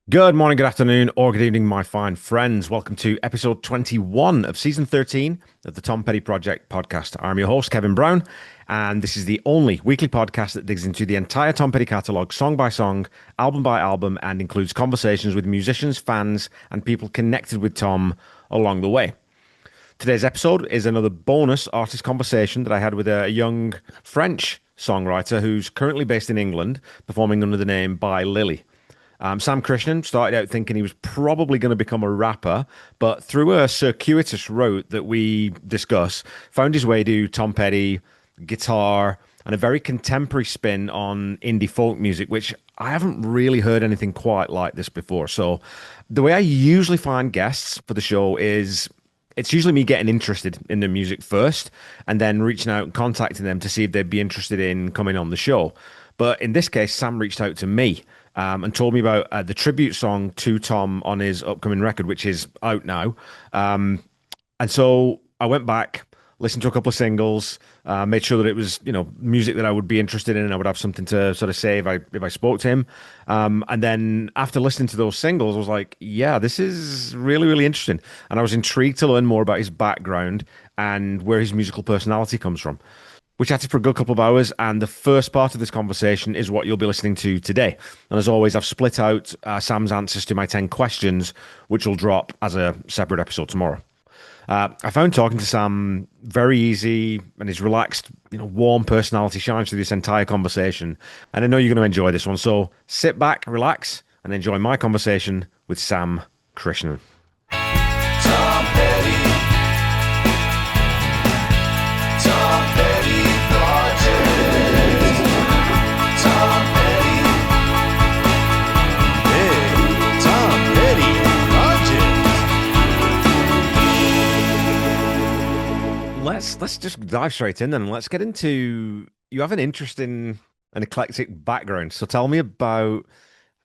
Good morning, good afternoon, or good evening, my fine friends. Welcome to episode 21 of season 13 of the Tom Petty Project podcast. I'm your host, Kevin Brown, and this is the only weekly podcast that digs into the entire Tom Petty catalogue, song by song, album by album, and includes conversations with musicians, fans, and people connected with Tom along the way. Today's episode is another bonus artist conversation that I had with a young French songwriter who's currently based in England, performing under the name By Lily. Sam Krishnan started out thinking he was probably going to become a rapper, but through a circuitous route that we discuss, found his way to Tom Petty, guitar, and a very contemporary spin on indie folk music, which I haven't really heard anything quite like this before. So, the way I usually find guests for the show is it's usually me getting interested in the music first and then reaching out and contacting them to see if they'd be interested in coming on the show. But in this case, Sam reached out to me and told me about the tribute song to Tom on his upcoming record, which is out now. And so I went back, listened to a couple of singles, made sure that it was, music that I would be interested in and I would have something to sort of say if I spoke to him. And then after listening to those singles, I was like, yeah, this is really, really interesting. And I was intrigued to learn more about his background and where his musical personality comes from. We chatted for a good couple of hours, and the first part of this conversation is what you'll be listening to today. And as always, I've split out Sam's answers to my 10 questions, which will drop as a separate episode tomorrow. I found talking to Sam very easy, and his relaxed, warm personality shines through this entire conversation. And I know you're going to enjoy this one. So sit back, relax, and enjoy my conversation with Sam Krishnan. Tom Petty, Tom Petty Project, Tom Petty, hey, Tom Petty Project. Let's just dive straight in then. Let's get into you have an interesting and eclectic background. So tell me about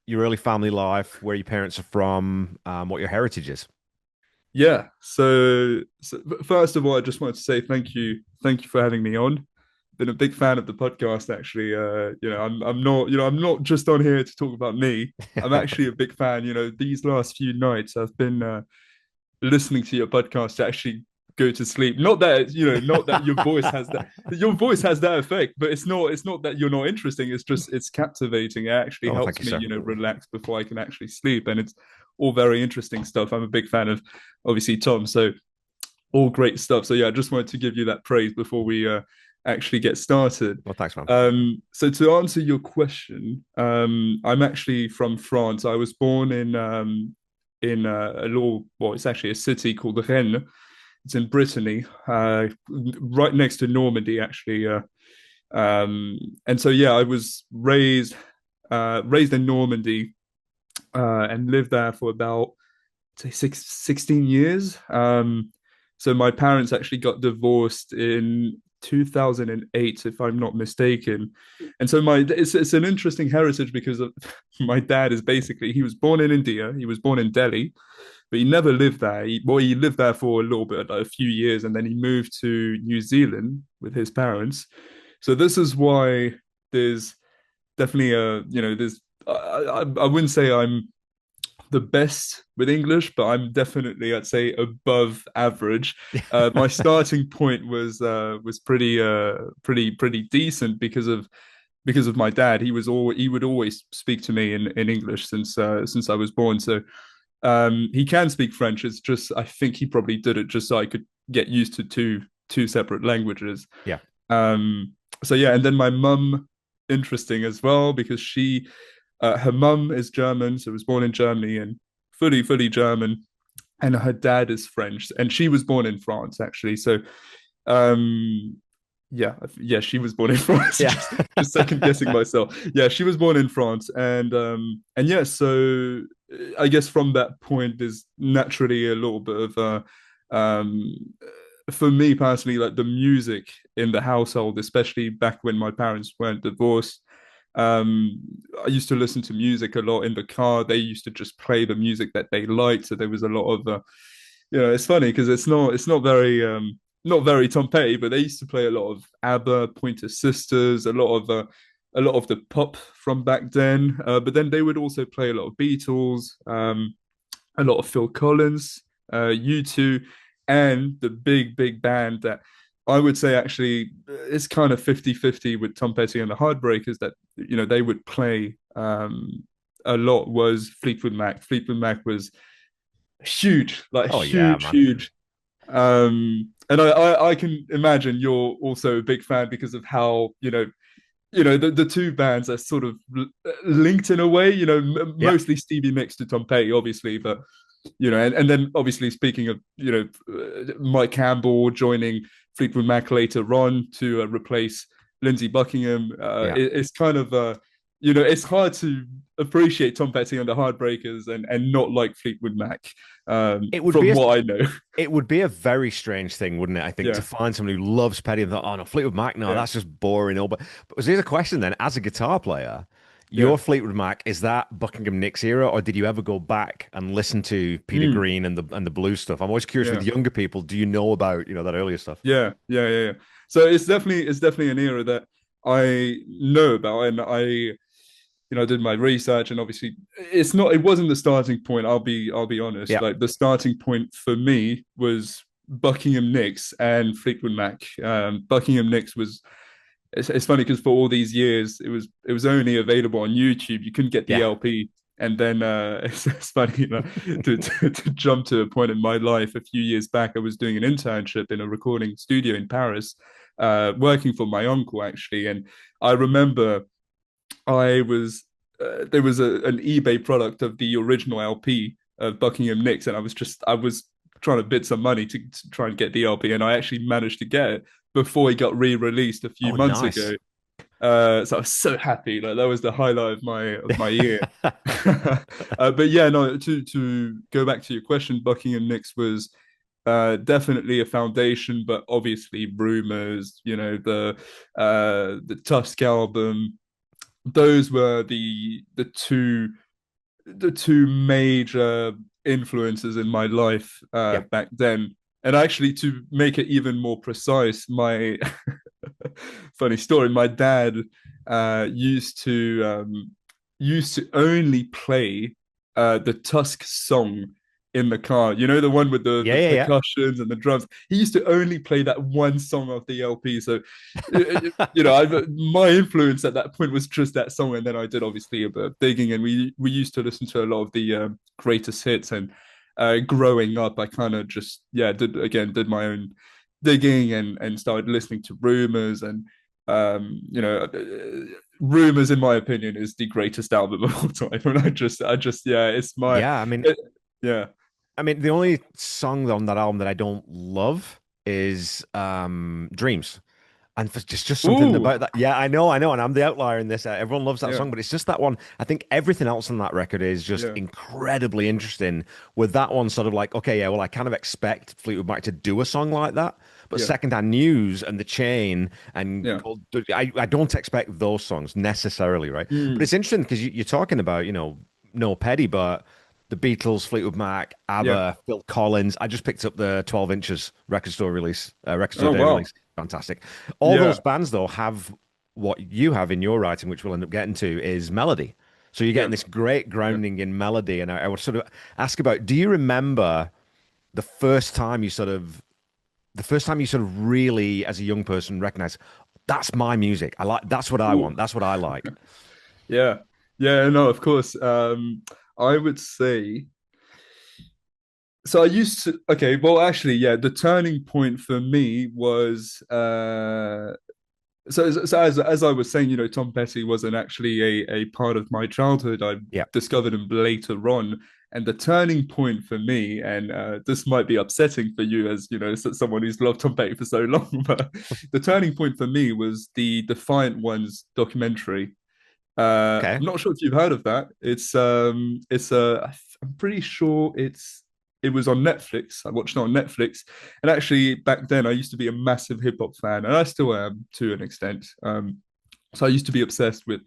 your early family life, where your parents are from, what your heritage is. Yeah. So first of all, I just wanted to say thank you for having me on. Been a big fan of the podcast, actually. I'm not just on here to talk about me. I'm actually a big fan. These last few nights, I've been listening to your podcast to actually go to sleep. Not that your voice has that effect, but it's not that you're not interesting. It's just it's captivating. It actually Oh, thank helps you, me, sir. relax before I can actually sleep, and it's all very interesting stuff. I'm a big fan of obviously Tom, so all great stuff. So yeah, I just wanted to give you that praise before we actually get started. Well, thanks, man. So to answer your question, I'm actually from France. I was born in a little, well, it's actually a city called Rennes. It's in Brittany, right next to Normandy, actually. And so yeah, I was raised in Normandy, and lived there for about say 16 years. So my parents actually got divorced in 2008, if I'm not mistaken. And so it's an interesting heritage because of my dad is basically he was born in India, he was born in Delhi, but he never lived there. He lived there for a little bit, like a few years, and then he moved to New Zealand with his parents. So this is why there's definitely there's I wouldn't say I'm the best with English, but I'm definitely, I'd say, above average. My starting point was pretty decent because of my dad. He would always speak to me in English since I was born. So he can speak French. It's just I think he probably did it just so I could get used to two separate languages. Yeah. So yeah, and then my mum, interesting as well because her mum is German, so was born in Germany and fully German, and her dad is French, and she was born in France actually. So, yeah, she was born in France. Yeah. Just second guessing myself. Yeah, she was born in France, and yeah, so I guess from that point, there's naturally a little bit of for me personally, like the music in the household, especially back when my parents weren't divorced. I used to listen to music a lot in the car. They used to just play the music that they liked. So there was a lot of, it's funny because it's not very Tom Petty, but they used to play a lot of ABBA, Pointer Sisters, a lot of a lot of the pop from back then, but then they would also play a lot of Beatles, a lot of Phil Collins, U2, and the big band that I would say actually is kind of 50-50 with Tom Petty and the Heartbreakers that they would play a lot was Fleetwood Mac. Fleetwood Mac was huge, like Oh yeah, huge, man. huge. And I can imagine you're also a big fan because of how the two bands are sort of linked in a way. Yeah. Mostly Stevie Nicks to Tom Petty, obviously, but and then obviously speaking of Mike Campbell joining Fleetwood Mac later on to replace Lindsey Buckingham, Yeah. it's kind of it's hard to appreciate Tom Petty and the Heartbreakers and not like Fleetwood Mac, It would be from a what I know. it would be a very strange thing, wouldn't it? I think to Yeah, find somebody who loves Petty and thought, oh no, Fleetwood Mac, no, yeah, that's just boring. Oh, but here's a question then: as a guitar player, yeah. your Fleetwood Mac is that Buckingham Nicks era, or did you ever go back and listen to Peter Mm, Green and the blues stuff? I'm always curious with yeah. younger people. Do you know about that earlier stuff? Yeah. So it's definitely an era that I know about, and I did my research, and obviously it wasn't the starting point. I'll be honest. Yeah, Like the starting point for me was Buckingham Nicks and Fleetwood Mac. Buckingham Nicks was it's funny because for all these years it was only available on YouTube. You couldn't get the yeah, LP. And then it's funny to jump to a point in my life. A few years back, I was doing an internship in a recording studio in Paris, working for my uncle actually. And I remember I was there was an eBay product of the original LP of Buckingham Nicks, and I was trying to bid some money to try and get the LP, and I actually managed to get it before it got re-released a few oh, months ago. nice. So I was so happy. Like that was the highlight of my year. But yeah, no. To go back to your question, Buckingham Nicks was definitely a foundation, but obviously rumors. The Tusk album. Those were the two major influences in my life Yeah, back then. And actually, to make it even more precise, my funny story, my dad used to only play the Tusk song in the car. You know, the one with the yeah, the yeah, yeah. percussions and the drums. He used to only play that one song of the LP. So, my influence at that point was just that song, and then I did obviously a bit of digging, and we used to listen to a lot of the greatest hits. And growing up, I kind of just did my own digging and started listening to rumors and rumors in my opinion is the greatest album of all time. And I just it's my Yeah, I mean, it, yeah. the only song on that album that I don't love is Dreams. And for just something Ooh, about that. Yeah, I know, and I'm the outlier in this. Everyone loves that yeah, song, but it's just that one. I think everything else on that record is just yeah, incredibly interesting. With that one, sort of like, okay, yeah, well, I kind of expect Fleetwood Mac to do a song like that, but yeah, Secondhand News and The Chain and yeah. I don't expect those songs necessarily, right? But Mm, it's interesting because you're talking about, no Petty, but the Beatles, Fleetwood Mac, yeah. ABBA, Phil Collins. I just picked up the 12 inches record store Oh day wow. release. Fantastic. All those Yeah, bands though have what you have in your writing, which we'll end up getting to, is melody. So you're yeah, getting this great yeah. grounding in melody. And I would sort of ask about, do you remember the first time you sort of really, as a young person, recognize that's my music. That's what I Ooh, want. That's what I like. yeah, yeah. No, of course. I would say so. I used to. Okay, well, actually, yeah. The turning point for me was so as I was saying, Tom Petty wasn't actually a part of my childhood. I Yeah. discovered him later on, and the turning point for me, and this might be upsetting for you as someone who's loved Tom Petty for so long, but the turning point for me was the Defiant Ones documentary. Okay. I'm not sure if you've heard of that. I'm pretty sure it was on Netflix. I watched it on Netflix, and actually back then I used to be a massive hip hop fan, and I still am to an extent. So I used to be obsessed with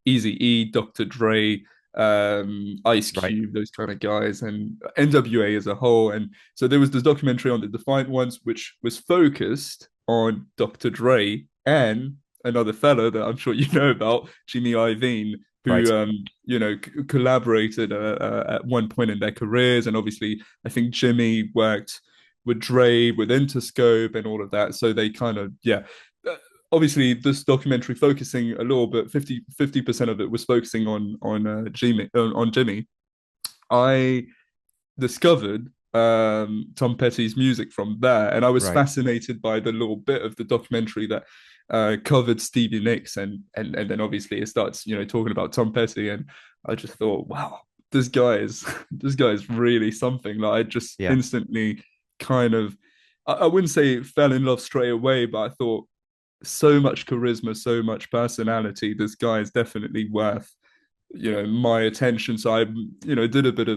Easy E, Dr. Dre, Ice Right. Cube, those kind of guys, and NWA as a whole. And so there was this documentary on the Defiant Ones, which was focused on Dr. Dre and another fellow that I'm sure you know about, Jimmy Iovine, Right. who collaborated at one point in their careers, and obviously I think Jimmy worked with Dre, with Interscope, and all of that. So they kind of Uh, Obviously, this documentary focusing a little bit, 50% of it was focusing on Jimmy. I discovered Tom Petty's music from there, and I was Right. fascinated by the little bit of the documentary that covered Stevie Nicks, and then obviously it starts talking about Tom Petty, and I just thought, wow, this guy is this guy is really something. Like I just Yeah. instantly kind of I wouldn't say fell in love straight away, but I thought so much charisma, so much personality. This guy is definitely worth my attention. So I did a bit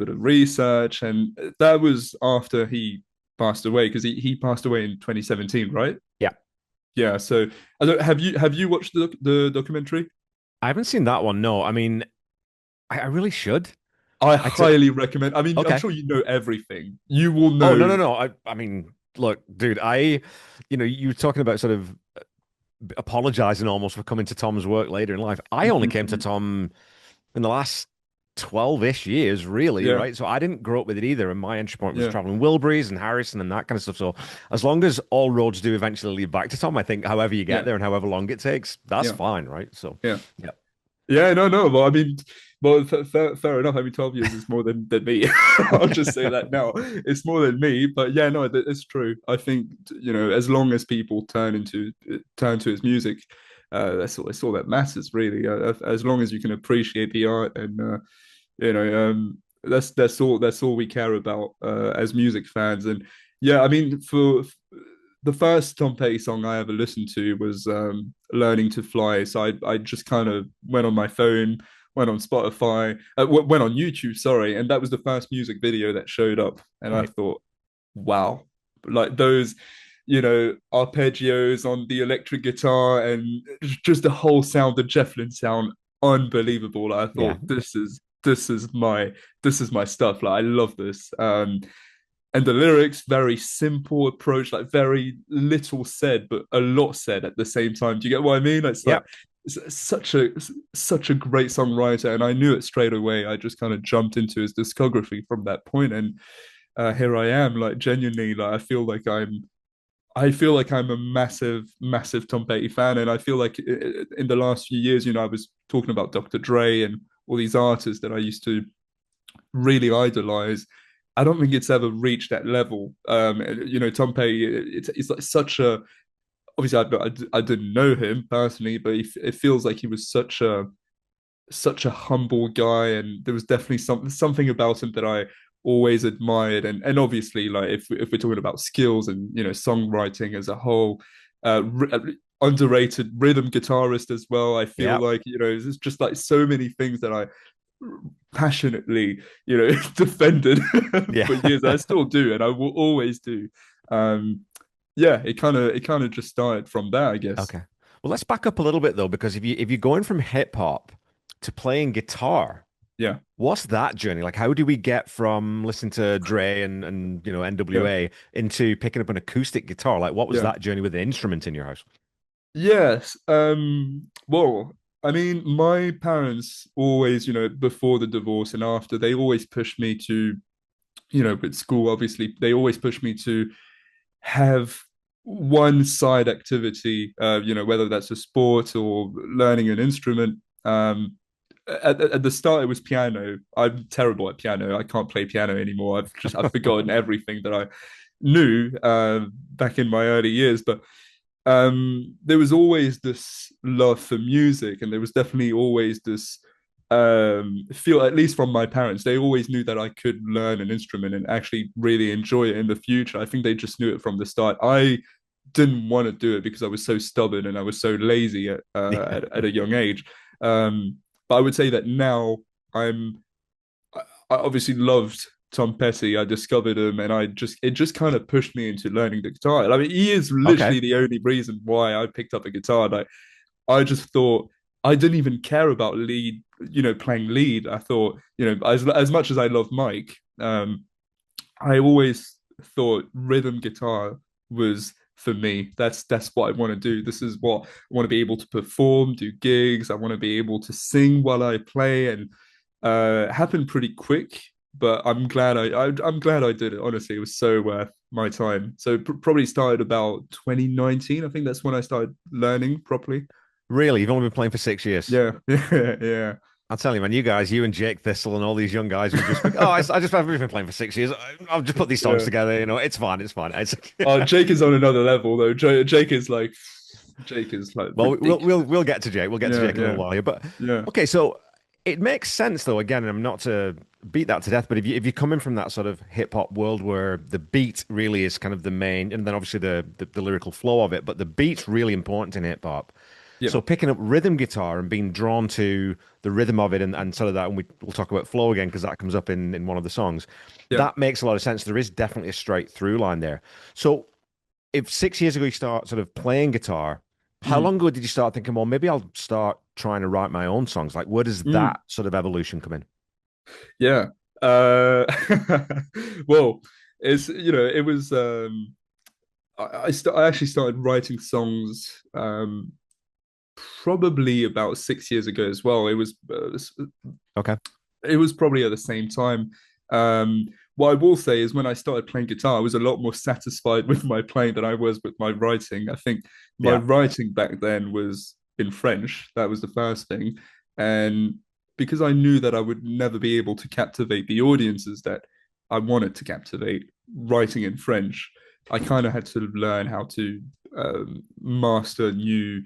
of research, and that was after he passed away because he passed away in 2017, right? Yeah. Yeah. So I don't have you watched the documentary? I haven't seen that one. No, I mean, I really should. I I took. highly recommend. I mean, I'm Okay. sure you know everything. You will Oh, no, know. no, no. I mean, look, dude, you were talking about sort of apologizing almost for coming to Tom's work later in life. I only came to Tom in the last 12-ish years, really, Yeah, right? So I didn't grow up with it either. And my entry point was yeah, traveling Wilburys and Harrison and that kind of stuff. So as long as all roads do eventually lead back to Tom, I think however you get yeah, there and however long it takes, that's yeah, fine, right? So, yeah. yeah. Yeah, no, no. Well, I mean, well, fair enough. I mean, 12 years is more than me. I'll just say that now. It's more than me. But yeah, no, it's true. I think, as long as people turn to his music, that's all that matters, really. As long as you can appreciate the art, and that's all we care about as music fans. And yeah, I mean, for the first Tom Petty song I ever listened to was "Learning to Fly." So I just kind of went on my phone, went on Spotify, went on YouTube, sorry, and that was the first music video that showed up, and I Right. thought, wow, like those, arpeggios on the electric guitar, and just the whole sound, the Jefflin sound, unbelievable. Like, I Yeah. thought this is my stuff. Like I love this. And the lyrics, very simple approach, like very little said, but a lot said at the same time. Do you get what I mean? It's Yeah. like it's such a great songwriter, and I knew it straight away. I just kind of jumped into his discography from that point, and here I am. Like genuinely, like I feel like I'm a massive, massive Tom Petty fan, and I feel like in the last few years, I was talking about Dr. Dre and all these artists that I used to really idolize. I don't think it's ever reached that level. Tom Petty, it's like such a, obviously I didn't know him personally, but it feels like he was such a humble guy, and there was definitely something about him that I always admired. And obviously, like if we're talking about skills and songwriting as a whole, underrated rhythm guitarist as well. I feel Yeah. like there's just like so many things that I passionately defended Yeah. for years. I still do, and I will always do. um yeah, it kind of just started from there, I guess. Okay. Well, let's back up a little bit though, because if you're going from hip hop to playing guitar, Yeah, what's that journey? Like, how do we get from listening to Dre and yeah, NWA into picking up an acoustic guitar? Like, what was yeah. that journey with the instrument in your house? Yes. Well, I mean, my parents always, before the divorce and after, they always pushed me to, with school, obviously, they always pushed me to have one side activity, whether that's a sport or learning an instrument. At the start, it was piano. I'm terrible at piano. I can't play piano anymore. I've forgotten everything that I knew back in my early years. But there was always this love for music, and there was definitely always this feel, at least from my parents, they always knew that I could learn an instrument and actually really enjoy it in the future. I think they just knew it from the start. I didn't want to do it because I was so stubborn and I was so lazy Yeah. at a young age. But I would say that now I'm I obviously loved Tom Petty. I discovered him, and it just kind of pushed me into learning the guitar. I mean, he is Okay. literally the only reason why I picked up a guitar. Like, I just thought I didn't even care about playing lead. I thought, as much as I love Mike, I always thought rhythm guitar was for me. That's what I want to do. This is what I want to be able to perform, do gigs. I want to be able to sing while I play, and it happened pretty quick. But I'm glad I did it. Honestly, it was so worth my time. So probably started about 2019. I think that's when I started learning properly. Really, you've only been playing for 6 years. Yeah, yeah, yeah, I'll tell you, man, you guys, you and Jake Thistle and all these young guys who just think, oh, I just I've been playing for 6 years. I'll just put these songs yeah. together. It's fine. It's fine. It's Oh, Jake is on another level though. Jake is like well, ridiculous. we'll get to Jake. We'll get to Yeah, Jake in a yeah, little while here. But yeah. okay, so it makes sense though. Again, and I'm not to beat that to death, but if you're coming from that sort of hip hop world where the beat really is kind of the main, and then obviously the lyrical flow of it, but the beat's really important in hip hop. Yeah. So picking up rhythm guitar and being drawn to the rhythm of it and sort of that, and we'll talk about flow again because that comes up in one of the songs. Yeah. That makes a lot of sense. There is definitely a straight through line there. So if 6 years ago you start sort of playing guitar, how Mm, long ago did you start thinking, well, maybe I'll start trying to write my own songs? Like, where does mm, that sort of evolution come in? yeah. Uh, well, it was I actually started writing songs probably about 6 years ago as well. Okay. It was probably at the same time. What I will say is when I started playing guitar, I was a lot more satisfied with my playing than I was with my writing. I think my Yeah. writing back then was in French. That was the first thing. And because I knew that I would never be able to captivate the audiences that I wanted to captivate writing in French, I kind of had to learn how to master new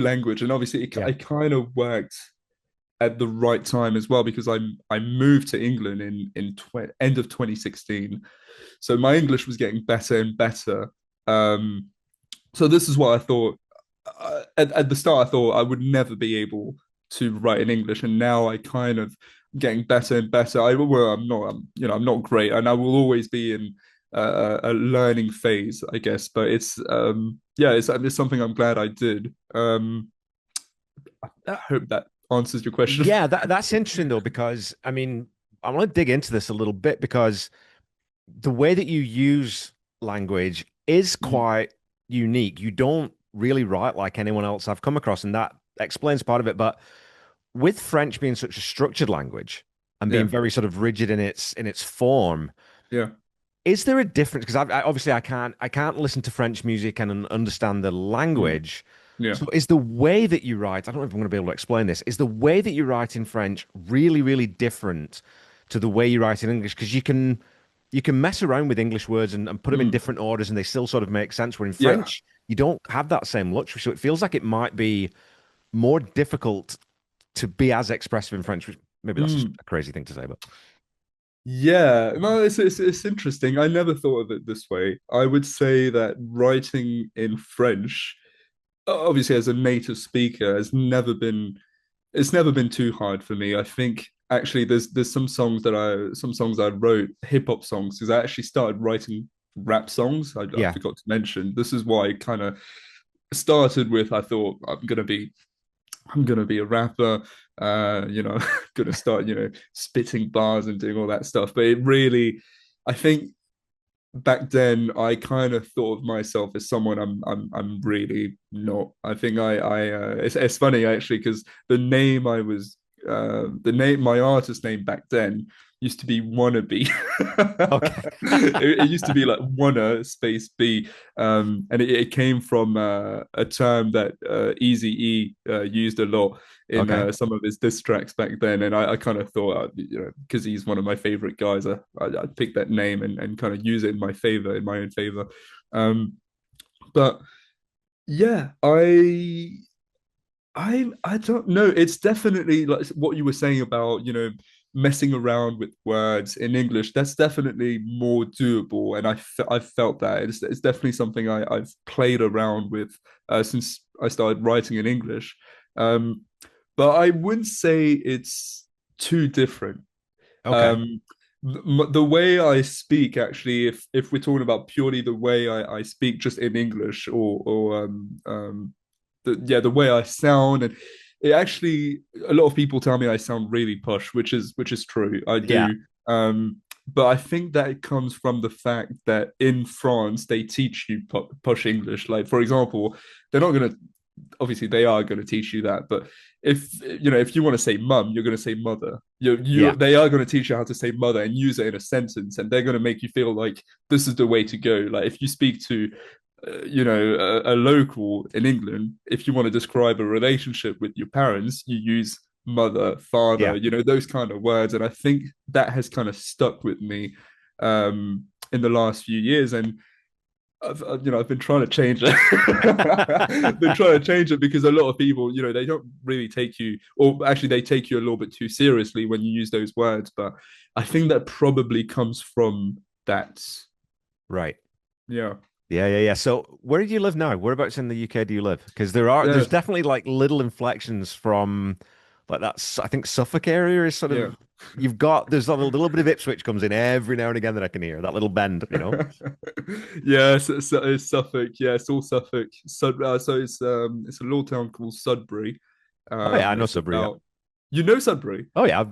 language. And obviously Yeah. it kind of worked at the right time as well because I moved to England end of 2016, so my English was getting better and better. Um, so this is what I thought. At the start, I thought I would never be able to write in English, and now I kind of getting better and better. I'm not great, and I will always be in a learning phase, I guess. But it's something I'm glad I did. I hope that answers your question. Yeah, that's interesting though, because I mean, I want to dig into this a little bit because the way that you use language is Mm, quite unique. You don't really write like anyone else I've come across, and that explains part of it. But with French being such a structured language and being yeah, very sort of rigid in its form, yeah, is there a difference? Because obviously I can't listen to French music and understand the mm, language. yeah, So is the way that you write, I don't know if I'm going to be able to explain this, is the way that you write in French really, really different to the way you write in English? Because you can mess around with English words and put them in mm, different orders and they still sort of make sense. Where in yeah. French, you don't have that same luxury. So it feels like it might be more difficult to be as expressive in French, which maybe that's just Mm. a crazy thing to say, but Yeah, no, it's interesting. I never thought of it this way. I would say that writing in French, obviously as a native speaker, has never been it's never been too hard for me. I think actually there's some songs I wrote, hip hop songs, because I actually started writing rap songs. I yeah. forgot to mention. This is why I kind of started with I thought I'm gonna be a rapper, gonna start, spitting bars and doing all that stuff. But it really, I think back then I kind of thought of myself as someone I'm really not. I think it's funny actually because the name my artist name back then used to be wannabe. Okay. It used to be like wanna space b, and it came from a term that Easy E used a lot in Okay. some of his diss tracks back then, and I kind of thought, because he's one of my favorite guys, I'd pick that name and kind of use it in my favor, in my own favor. Um, but yeah, I don't know. It's definitely like what you were saying about, messing around with words in English. That's definitely more doable, and I've felt that it's definitely something I've played around with since I started writing in English. Um, but I wouldn't say it's too different. Okay. Um, the way I speak, actually, if we're talking about purely the way I speak just in English, the way I sound, and it actually, a lot of people tell me I sound really posh, which is true. I Yeah. do. but I think that it comes from the fact that in France they teach you posh English. Like, for example, they're not going to, obviously they are going to teach you that, but if you want to say mum, you're going to say mother. Yeah, They are going to teach you how to say mother and use it in a sentence, and they're going to make you feel like this is the way to go. Like if you speak to a local in England, if you want to describe a relationship with your parents, you use mother, father, yeah. those kind of words. And I think that has kind of stuck with me in the last few years. And I've been trying to change it. Been trying to change it because a lot of people, they don't really take you, or actually they take you a little bit too seriously when you use those words. But I think that probably comes from that. Right. Yeah. Yeah. So where do you live now? Whereabouts in the UK do you live? Because Yeah. there's definitely like little inflections from like that's I think Suffolk area is sort Yeah. of there's a little bit of Ipswich comes in every now and again that I can hear that little bend, you know. Yeah, it's Suffolk. Yeah, it's all Suffolk. So it's a little town called Sudbury. Oh yeah, I know It's Sudbury. Yeah. about you know Sudbury. Oh yeah,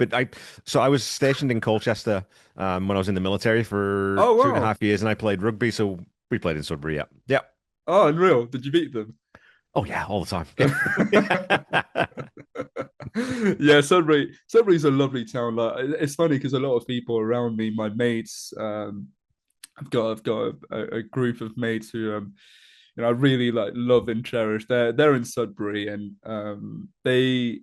I was stationed in Colchester when I was in the military for Oh two and a wow. half years, and I played rugby, so we played in Sudbury. Yeah, yeah. Oh, unreal. Did you beat them? Oh yeah, all the time. Yeah, Sudbury's a lovely town. Like it's funny because a lot of people around me, my mates, I've got a group of mates who I really like love and cherish. They're in Sudbury, and they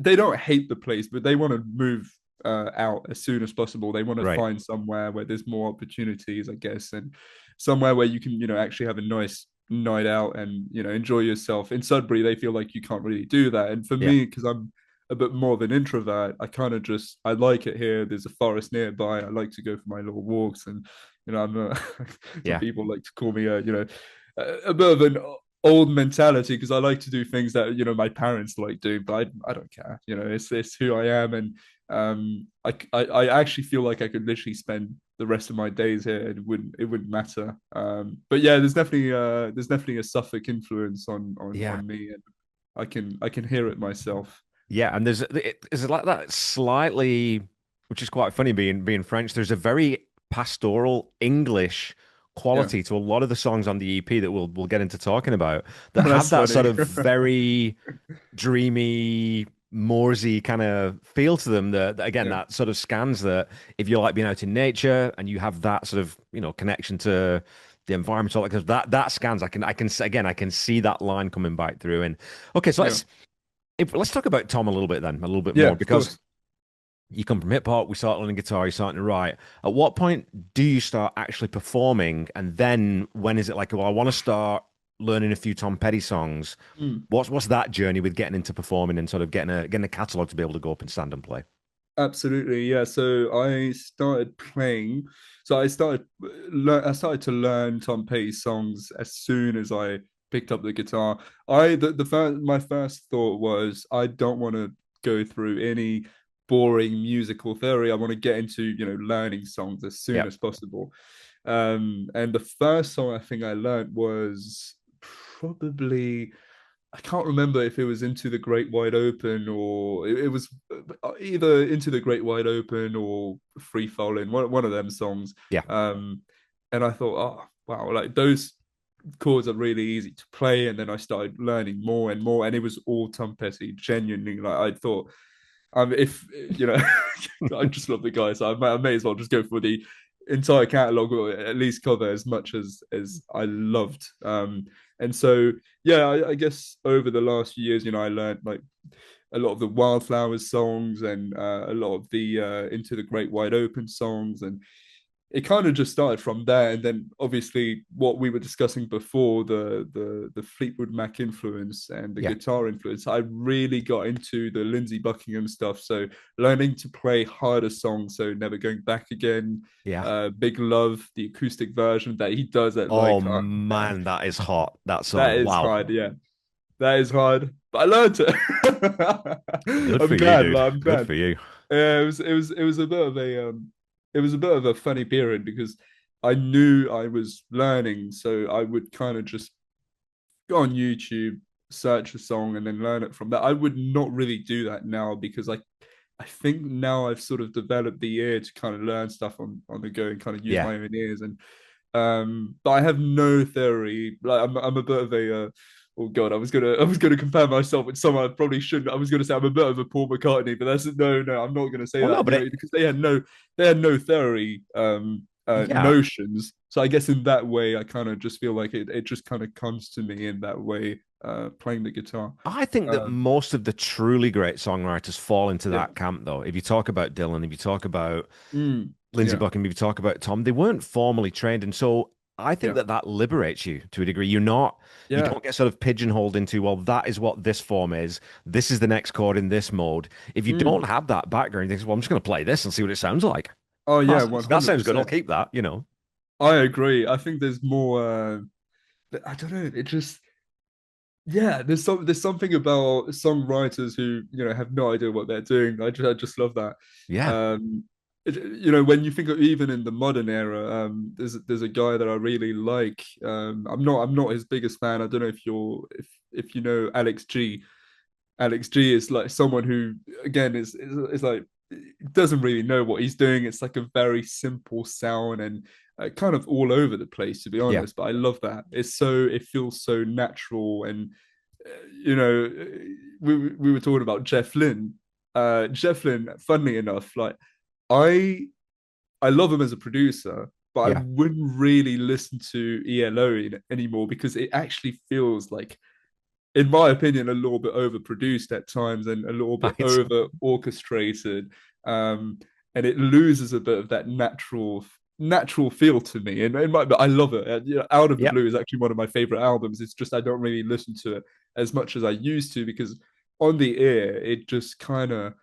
don't hate the place, but they want to move out as soon as possible. They want to Right. find somewhere where there's more opportunities, I guess, and somewhere where you can actually have a nice night out and enjoy yourself. In Sudbury, they feel like you can't really do that, and for Yeah. me, because I'm a bit more of an introvert, I like it here. There's a forest nearby. I like to go for my little walks, and I'm some Yeah. people like to call me a bit of an old mentality because I like to do things that my parents like doing, but I don't care. It's who I am, and I actually feel like I could literally spend the rest of my days here. It wouldn't matter. But yeah, there's definitely a Suffolk influence Yeah. on me, and I can hear it myself. Yeah, and it's like that slightly, which is quite funny being French. There's a very pastoral English Yeah, quality to a lot of the songs on the EP that we'll get into talking about that have that's that sort funny. of very dreamy, Moorsy kind of feel to them. That again, Yeah, that sort of scans that if you like being out in nature and you have that sort of connection to the environment, all that scans. I can see that line coming back through. And okay, so yeah, let's talk about Tom a little bit then, a little bit yeah. more, Of because course. you come from hip hop, we start learning guitar, you're starting to write. At what point do you start actually performing? And then when is it like, well, I want to start learning a few Tom Petty songs? Mm. What's that journey with getting into performing and sort of getting a catalog to be able to go up and stand and play? Absolutely, yeah. So I started playing. So I started to learn Tom Petty songs as soon as I picked up the guitar. The first my first thought was I don't want to go through any boring musical theory. I want to get into learning songs as soon Yeah. as possible. And the first song I think I learned was probably I can't remember if it was Into the Great Wide Open or it was either Into the Great Wide Open or Free Falling, one of them songs. Yeah. Um, and I thought, oh wow, like those chords are really easy to play. And then I started learning more and more, and it was all Tom Petty. Genuinely, like I thought, if I just love the guy, so I may as well just go for the entire catalog or at least cover as much as I loved. And so yeah, I guess over the last few years, I learned like a lot of the Wildflowers songs and a lot of the Into the Great Wide Open songs, and it kind of just started from there. And then obviously what we were discussing before, the Fleetwood Mac influence and the Yeah. guitar influence, I really got into the Lindsey Buckingham stuff. So learning to play harder songs, so Never Going Back Again, Yeah. Big Love, the acoustic version that he does at Oh like man, that is hot. That that song. is Wow. hard, yeah. That is hard. But I learned it. Good for I'm you, glad, dude. man. I'm Good glad. for you. It was a bit of a funny period because I knew I was learning, so I would kind of just go on YouTube, search a song, and then learn it from that. I would not really do that now because I think now I've sort of developed the ear to kind of learn stuff on the go and kind of use Yeah. my own ears. And but I have no theory. Like I'm a bit of a oh god, I was gonna compare myself with someone I probably shouldn't. I was gonna say I'm a bit of a Paul McCartney, but that's no, I'm not gonna say Well, no, that. but Because they had no theory yeah, notions. So I guess in that way, I kind of just feel like it just kind of comes to me in that way, playing the guitar. I think that Um, most of the truly great songwriters fall into yeah. that camp, though. If you talk about Dylan, if you talk about Lindsey Yeah. Buckingham, if you talk about Tom, they weren't formally trained. And so I think Yeah. that that liberates you to a degree. You Yeah. don't get sort of pigeonholed into, well, that is what this form is. This is the next chord in this mode. If you don't Mm. have that background, you think, well, I'm just going to play this and see what it sounds like. Oh Oh, yeah, that sounds good. I'll 100%. keep that. I agree. I think there's more. I don't know. It just yeah. There's something about songwriters who have no idea what they're doing. I just love that. Yeah. When you think of even in the modern era, there's a guy that I really like. I'm not his biggest fan. I don't know if you know Alex G. Alex G is like someone who again is like doesn't really know what he's doing. It's like a very simple sound and kind of all over the place, to be Yeah. honest. But I love that. It feels so natural, and you know, we were talking about Jeff Lynne. Jeff Lynne, funnily enough, like I I love him as a producer, but I Yeah. wouldn't really listen to ELO anymore because it actually feels like, in my opinion, a little bit overproduced at times and a little bit Right. over orchestrated, and it loses a bit of that natural feel to me. And but I love it. Out of the Yeah. Blue is actually one of my favorite albums. It's just I don't really listen to it as much as I used to because on the ear it just kind of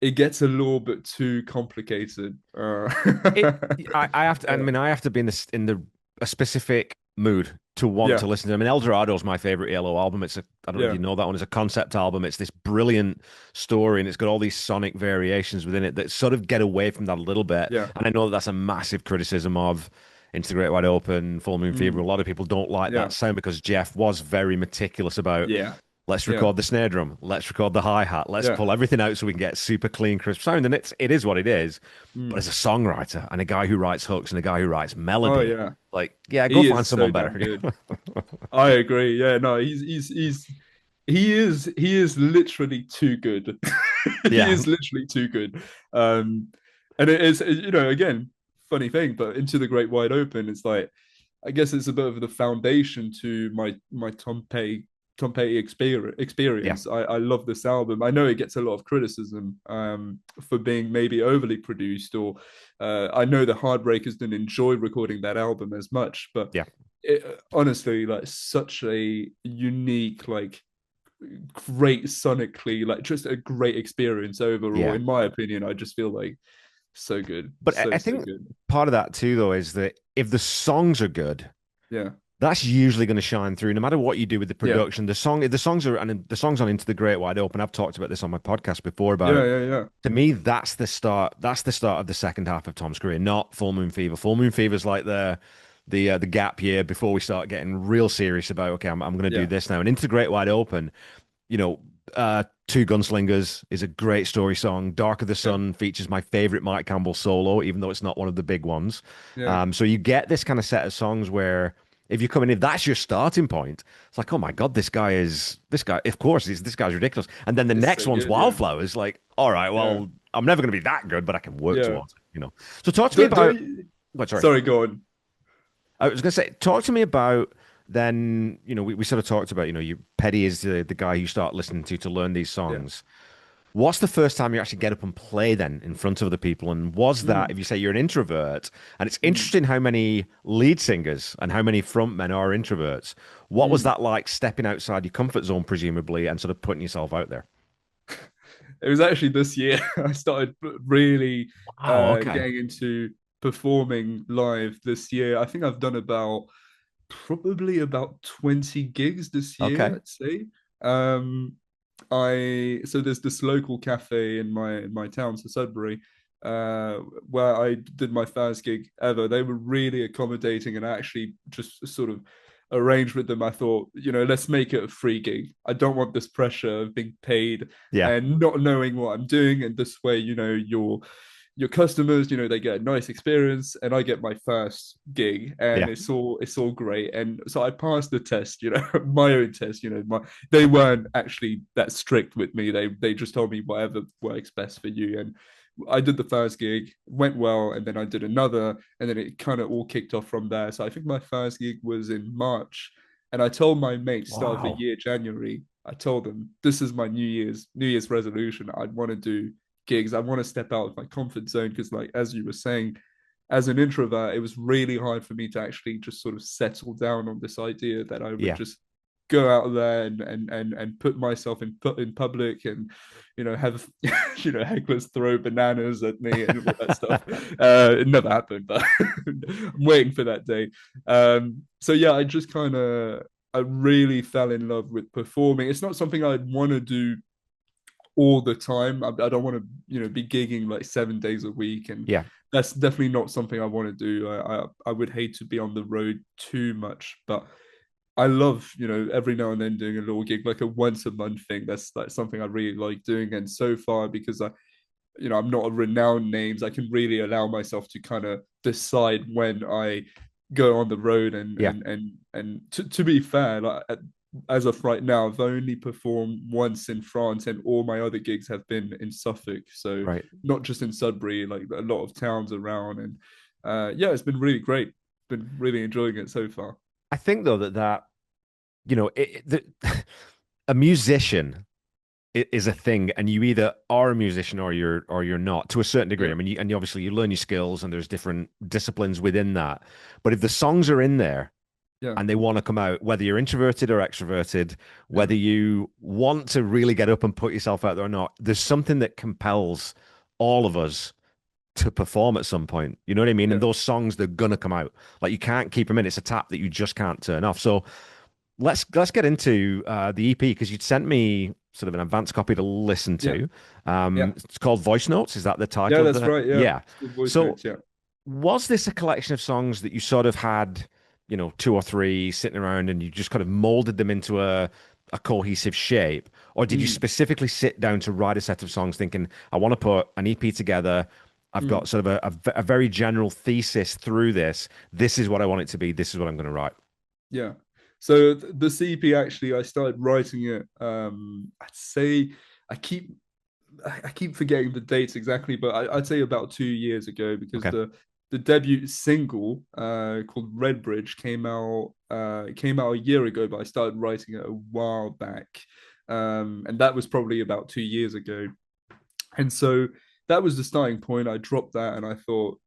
it gets a little bit too complicated. It, I have to. I mean, I have to be in a specific mood to want Yeah, to listen to them. I mean, El Dorado is my favorite ELO album. I don't know if yeah, you know that one. It's a concept album. It's this brilliant story, and it's got all these sonic variations within it that sort of get away from that a little bit. yeah, And I know that that's a massive criticism of Into the Great Wide Open, Full Moon Fever. A mm, lot of people don't like yeah, that sound because Jeff was very meticulous about. yeah, Let's yeah, record the snare drum. Let's record the hi-hat. Let's yeah. pull everything out so we can get super clean, crisp sound. And it is what it is. But Mm. as a songwriter and a guy who writes hooks and a guy who writes Oh melody, yeah, like, yeah, go he find is so someone damn better. good. I agree. Yeah, no, he is literally too good. He Yeah. is literally too good. Um, and it is again funny thing, but Into the Great Wide Open, it's like I guess it's a bit of the foundation to my Tom Petty Yeah. experience. I love this album. I know it gets a lot of criticism for being maybe overly produced, or I know the Heartbreakers didn't enjoy recording that album as much, but Yeah. honestly, like such a unique, like great sonically, like just a great experience overall. Yeah. In my opinion, I just feel like so good, But I so think good. part of that too, though, is that if the songs are good, Yeah, that's usually going to shine through no matter what you do with the yeah, production. The songs are, and the songs on Into the Great Wide Open. I've talked about this on my podcast before yeah, about, yeah, yeah, to me, that's the start. That's the start of the second half of Tom's career, not Full Moon Fever. Full Moon Fever is like the gap year before we start getting real serious about, okay, I'm going to do yeah, this now. And Into the Great Wide Open, you know, Two Gunslingers is a great story song. Dark of the yeah, Sun features my favorite Mike Campbell solo, even though it's not one of the big ones. yeah. So you get this kind of set of songs where if you come in, if that's your starting point, it's like, oh my God, this guy, of course, this guy's ridiculous. And then the It's next so one's good. Yeah, Wildflowers, like, all right, yeah, well, I'm never going to be that good, but I can work yeah. towards it. So talk to me Don't about, you... what, sorry. Sorry, go on. I was going to say, talk to me about then, we sort of talked about, Petty is the guy you start listening to learn these Yeah. songs. What's the first time you actually get up and play then in front of other people? And was that, Mm, if you say you're an introvert, and it's mm, interesting how many lead singers and how many frontmen are introverts. What was mm. that like stepping outside your comfort zone, presumably, and sort of putting yourself out there? It was actually this year I started really Oh, okay. getting into performing live this year. I think I've done probably about 20 gigs this year, Okay. I'd say. Um, so there's this local cafe in my town, so Sudbury, uh, where I did my first gig ever. They were really accommodating and actually just sort of arranged with them, I thought, let's make it a free gig. I don't want this pressure of being paid Yeah. and not knowing what I'm doing. And this way, your customers, they get a nice experience, and I get my first gig, and Yeah. it's all great. And so I passed the test, my own test. They weren't actually that strict with me. They just told me whatever works best for you. And I did the first gig, went well, and then I did another, and then it kind of all kicked off from there. So I think my first gig was in March, and I told my mates start of the Wow. year, January. I told them this is my New Year's resolution. I'd want to do gigs. I want to step out of my comfort zone because, like as you were saying, as an introvert, it was really hard for me to actually just sort of settle down on this idea that I would Yeah. just go out there and put myself in public and have hecklers throw bananas at me and all that stuff. It never happened, but I'm waiting for that day. So yeah, I really fell in love with performing. It's not something I'd want to do all the time. I don't want to, be gigging like 7 days a week, and Yeah. that's definitely not something I want to do. I would hate to be on the road too much, but I love, every now and then doing a little gig, like a once a month thing. That's something I really like doing. And so far, because I'm not a renowned names, I can really allow myself to kind of decide when I go on the road. And Yeah. to be fair, like as of right now, I've only performed once in France, and all my other gigs have been in Suffolk. So Right. not just in Sudbury, like a lot of towns around. And yeah, it's been really great. Been really enjoying it so far. I think though that a musician is a thing, and you either are a musician or you're not to a certain degree. Yeah, I mean, and obviously you learn your skills, and there's different disciplines within that. But if the songs are in there yeah, and they want to come out, whether you're introverted or extroverted, yeah, whether you want to really get up and put yourself out there or not, there's something that compels all of us to perform at some point. You know what I mean? yeah, And those songs, they're gonna come out. Like you can't keep them in. It's a tap that you just can't turn off. So let's get into the EP because you'd sent me sort of an advanced copy to listen yeah, to. yeah. It's called Voicenotes. Is that the Yeah, title of that's the? right. Yeah, Yeah. it's called voice So notes. Yeah, was this a collection of songs that you sort of had, two or three sitting around and you just kind of molded them into a cohesive shape? Or did you mm, specifically sit down to write a set of songs thinking, I want to put an EP together. I've got mm, sort of a very general thesis through this. This is what I want it to be. This is what I'm going to write. yeah. So the CP, actually, I started writing it. I'd say I keep I keep forgetting the dates exactly, but I'd say about 2 years ago, because Okay. the debut single called Red Bridge came out a year ago, but I started writing it a while back, and that was probably about 2 years ago. And so that was the starting point. I dropped that, and I thought,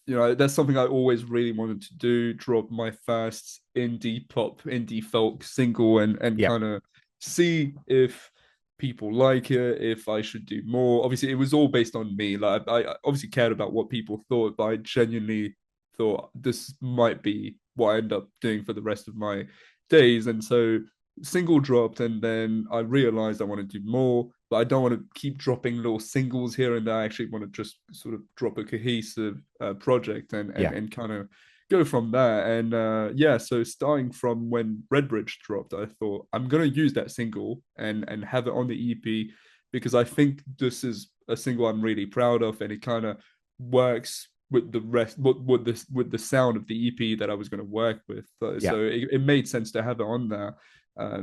that's something I always really wanted to do. Drop my first indie pop, indie folk single, and Yeah. kind of see if people like it, if I should do more. Obviously, it was all based on me. Like I obviously cared about what people thought, but I genuinely thought this might be what I end up doing for the rest of my days. And so single dropped, and then I realized I want to do more, but I don't want to keep dropping little singles here and there. I actually want to just sort of drop a cohesive project, and Yeah. kind of go from there. And yeah, so starting from when Redbridge dropped, I thought I'm gonna use that single and have it on the EP, because I think this is a single I'm really proud of, and it kind of works with the rest, with the sound of the EP that I was going to work with. Yeah. So it made sense to have it on there.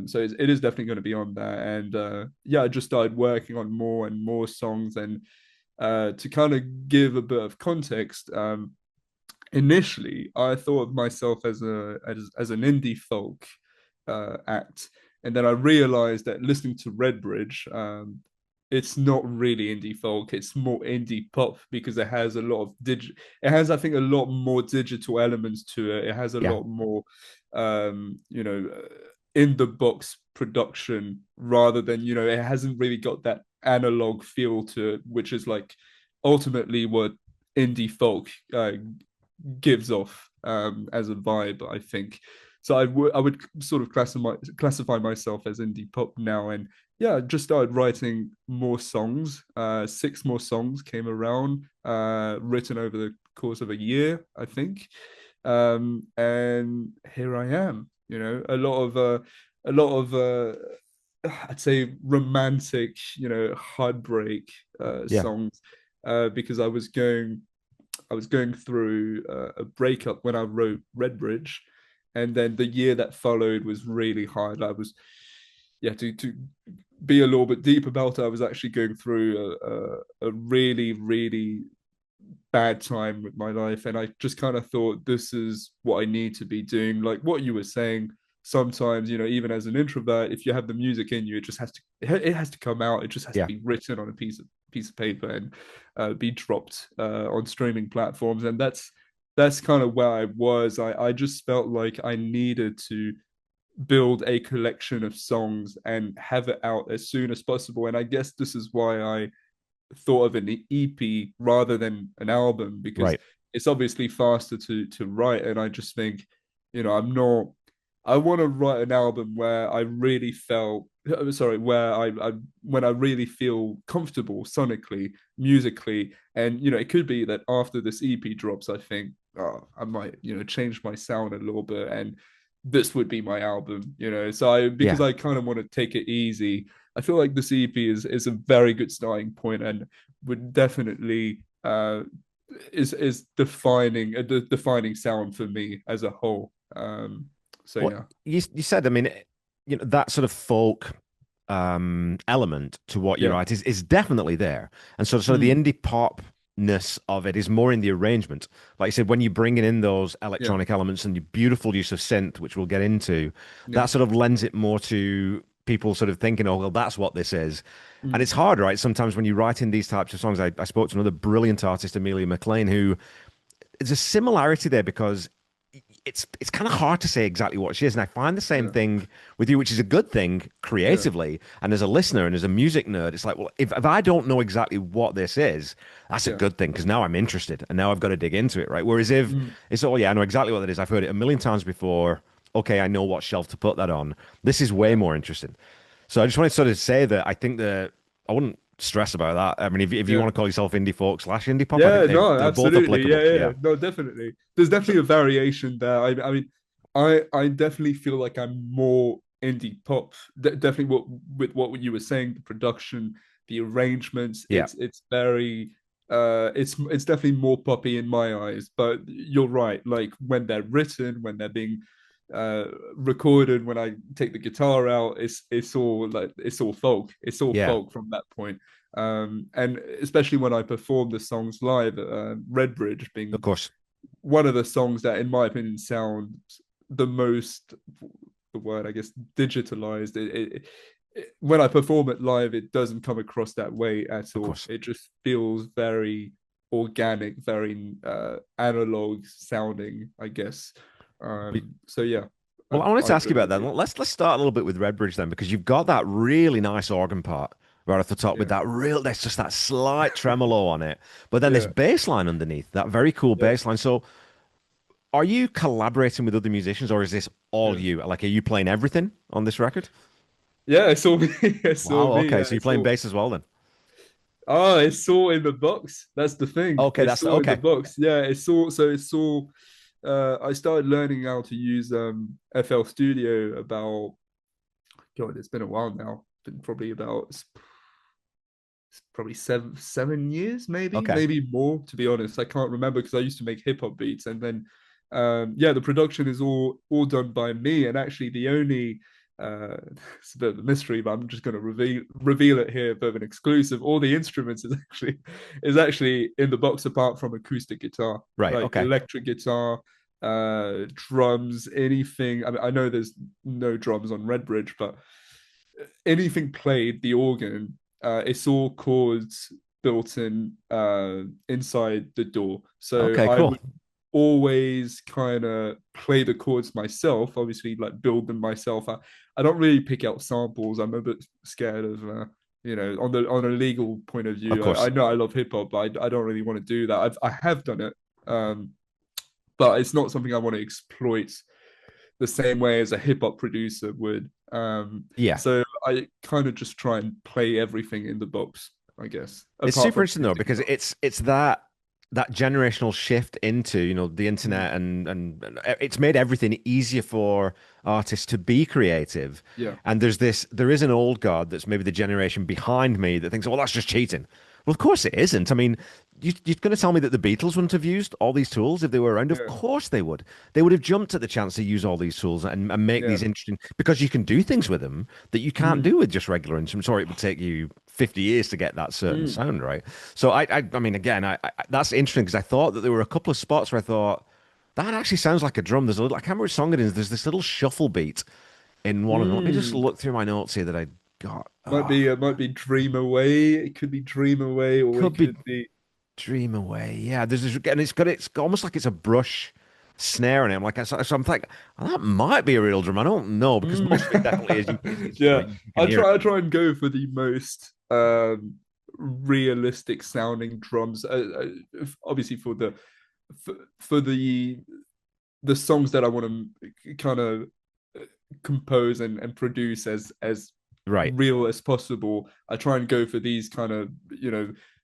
So it is definitely going to be on there. And yeah, I just started working on more and more songs. And to kind of give a bit of context, initially I thought of myself as an indie folk act, and then I realized that listening to Redbridge, it's not really indie folk, it's more indie pop, because it has a lot of it has, I think, a lot more digital elements to it. It has a Yeah. lot more in the box production, rather than, it hasn't really got that analog feel to it, which is like ultimately what indie folk gives off as a vibe, I think. So I would sort of classify myself as indie pop now. And yeah, I just started writing more songs. 6 more songs came around, written over the course of a year, I think. And here I am. A lot of I'd say romantic, heartbreak Yeah. songs, because I was going through a breakup when I wrote Redbridge, and then the year that followed was really hard. I was, yeah, to be a little bit deep about it, I was actually going through a really, really bad time with my life, and I just kind of thought this is what I need to be doing. Like what you were saying, sometimes even as an introvert, if you have the music in you, it has to come out. It just has to Yeah. be written on a piece of paper and be dropped on streaming platforms. And that's kind of where I was. I just felt like I needed to build a collection of songs and have it out as soon as possible. And I guess this is why I thought of an EP rather than an album, because Right. it's obviously faster to write. And I just think, I'm not. I want to write an album where I really felt sorry, where I when I really feel comfortable sonically, musically, and it could be that after this EP drops, I think, oh, I might change my sound a little bit, and this would be my album. So because Yeah. I kind of want to take it easy, I feel like this EP is a very good starting point, and would definitely is defining the defining sound for me as a whole. So Well, yeah, you said, I mean, that sort of folk element to what you yeah, write is definitely there. And sort of the mm, indie popness of it is more in the arrangement. Like you said, when you're bringing in those yeah, electronic elements and the beautiful use of synth, which we'll get into, yeah, that sort of lends it more to people sort of thinking, oh, well, that's what this is. And it's mm, hard, right? Sometimes when you write in these types of songs, I spoke to another brilliant artist, Amelia McLean, who there's a similarity there because it's kind of hard to say exactly what she is. And I find the same yeah, thing with you, which is a good thing yeah, creatively. And as a listener and as a music nerd, it's like, well, if I don't know exactly what this is, that's a yeah, good thing because now I'm interested and now I've got to dig into it, right? Whereas if mm, it's, oh, yeah, I know exactly what it is. I've heard it a million times before. Okay, I know what shelf to put that on. This is way yeah, more interesting. So I just wanted to sort of say that I think that I wouldn't stress about that. I mean, if you yeah. want to call yourself indie folk slash indie pop, I Yeah, think no, they're both absolutely. Yeah, applicable. yeah. Yeah. No, definitely. There's definitely a variation there. I mean, I definitely feel like I'm more indie pop. Definitely with what you were saying, the production, the arrangements, Yeah. it's very it's definitely more poppy in my eyes. But you're right. Like when they're written, when they're being uh recorded, when I take the guitar out, it's all folk. It's all Yeah. folk from that point. And especially when I perform the songs live, Redbridge Of being course. one of the songs that, in my opinion, sound the most, the word I guess, digitalized. When I perform it live, it doesn't come across that way at Of all. course. It just feels very organic, very analog sounding, I guess. So yeah, Well, I wanted I to ask you agree about with that. you. Let's start a little bit with Redbridge then, because you've got that really nice organ part right off the top with Yeah, that real, there's just that slight tremolo on it. But then this yeah, bass line underneath, that very cool yeah, bass line. So are you collaborating with other musicians or is this all yeah. you? Like, are you playing everything on this record? Yeah, it's all me. It's all Wow. me. Okay. Yeah, So you're playing bass as well then. it's all in the box. That's the thing. Okay. It's That's all in the okay. box. Yeah, it's all. I started learning how to use FL Studio about, God, it's been a while now. Been probably about, it's probably 7 years, Okay. maybe more. To be honest, I can't remember because I used to make hip hop beats, and then yeah, the production is all done by me. And actually, the only it's a bit of a mystery, but I'm just going to reveal it here, a bit of an exclusive. All the instruments is actually in the box, apart from acoustic guitar, Right. like Okay. electric guitar, drums, anything. I mean, I know there's no drums on Redbridge, but anything played, the organ, it's all chords built in inside the door. So Okay. I Cool. would always kind of play the chords myself, obviously like build them myself. I don't really pick out samples. I'm a bit scared of on a legal point of Of view. I course. know I love hip hop, but I don't really want to do that. I have done it, but it's not something I want to exploit the same way as a hip hop producer would. Yeah. So I kind of just try and play everything in the box, I guess, It's apart super from interesting though acoustic because guitar. it's that. that generational shift into, the Mm. internet and it's made everything easier for artists to be creative. Yeah. And there is an old guard that's maybe the generation behind me that thinks, well, that's just cheating. Well, of course it isn't. I mean, you're going to tell me that the Beatles wouldn't have used all these tools if they were around? Of Yeah. course they would. They would have jumped at the chance to use all these tools and make Yeah. these interesting because you can do things with them that you can't Mm. do with just regular instruments, or it would take you 50 years to get that certain Mm. sound, right? So I mean, again, that's interesting because I thought that there were a couple of spots where I thought that actually sounds like a drum. There's a little, I can't remember which song it is. There's this little shuffle beat in one of them. Let me just Mm. look through my notes here that I got. Might be Dream Away. It could be Dream Away, or it Could be could be. Dream Away. Yeah, there's this, and it's almost like it's a brush snare in it. I'm like, so I'm like, oh, that might be a real drum. I don't know because Mm. most of it definitely is. Yeah, You can hear it. I try and go for the most realistic sounding drums. Obviously for the songs that I want to kind of compose and produce as Right. real as possible. I try and go for these kind of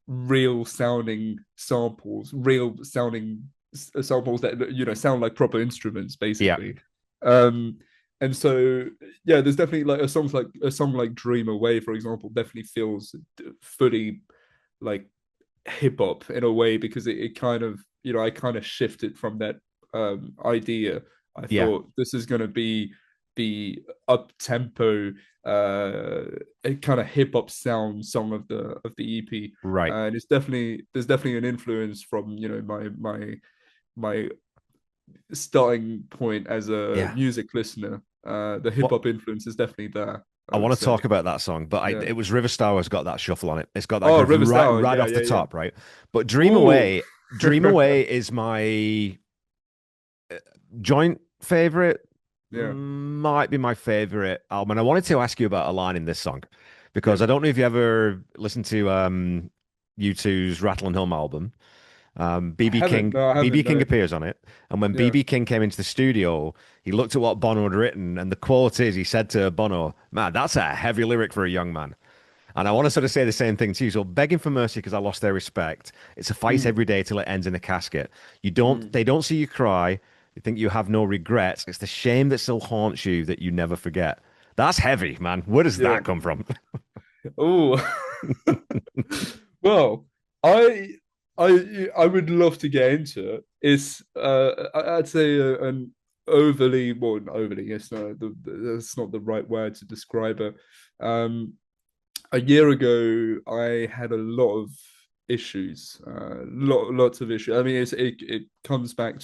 real sounding samples, real sounding samples that sound like proper instruments, Yeah. basically. Um, and so yeah, there's definitely like a song like Dream Away, for example, definitely feels fully like hip hop in a way because it kind of I kind of shifted from that idea. I Yeah. thought this is going to be the up tempo a kind of hip hop sound song of the EP, Right. and there's definitely an influence from my starting point as a Yeah. music listener. The hip Well, hop influence is definitely there, I I would want to say. talk about that song, but Yeah. it was River Star has got that shuffle on it. It's got that Oh, groove River Star. right Yeah, off yeah, the yeah. top, right? But Oh, Dream Away is my joint favorite, yeah. might be my favorite album. And I wanted to ask you about a line in this song Yeah. because I don't know if you ever listened to U2's Rattle and Hum album. I haven't. No, I BB haven't. King No. appears on it, and when Yeah. BB King came into the studio, he looked at what Bono had written, and the quote is, he said to Bono, "Man, that's a heavy lyric for a young man." And I want to sort of say the same thing to you. So begging for mercy because I lost their respect. It's a fight Mm, every day till it ends in a casket. mm, They don't see you cry. They think you have no regrets. It's the shame that still haunts you that you never forget. That's heavy, man. Where does yeah. that come from? Oh. Well, I I would love to get into it. It's I'd say an overly well, not overly. It's not that's not the right word to describe it. Um, a year ago, I had a lot of issues, lots of issues. I mean, it comes back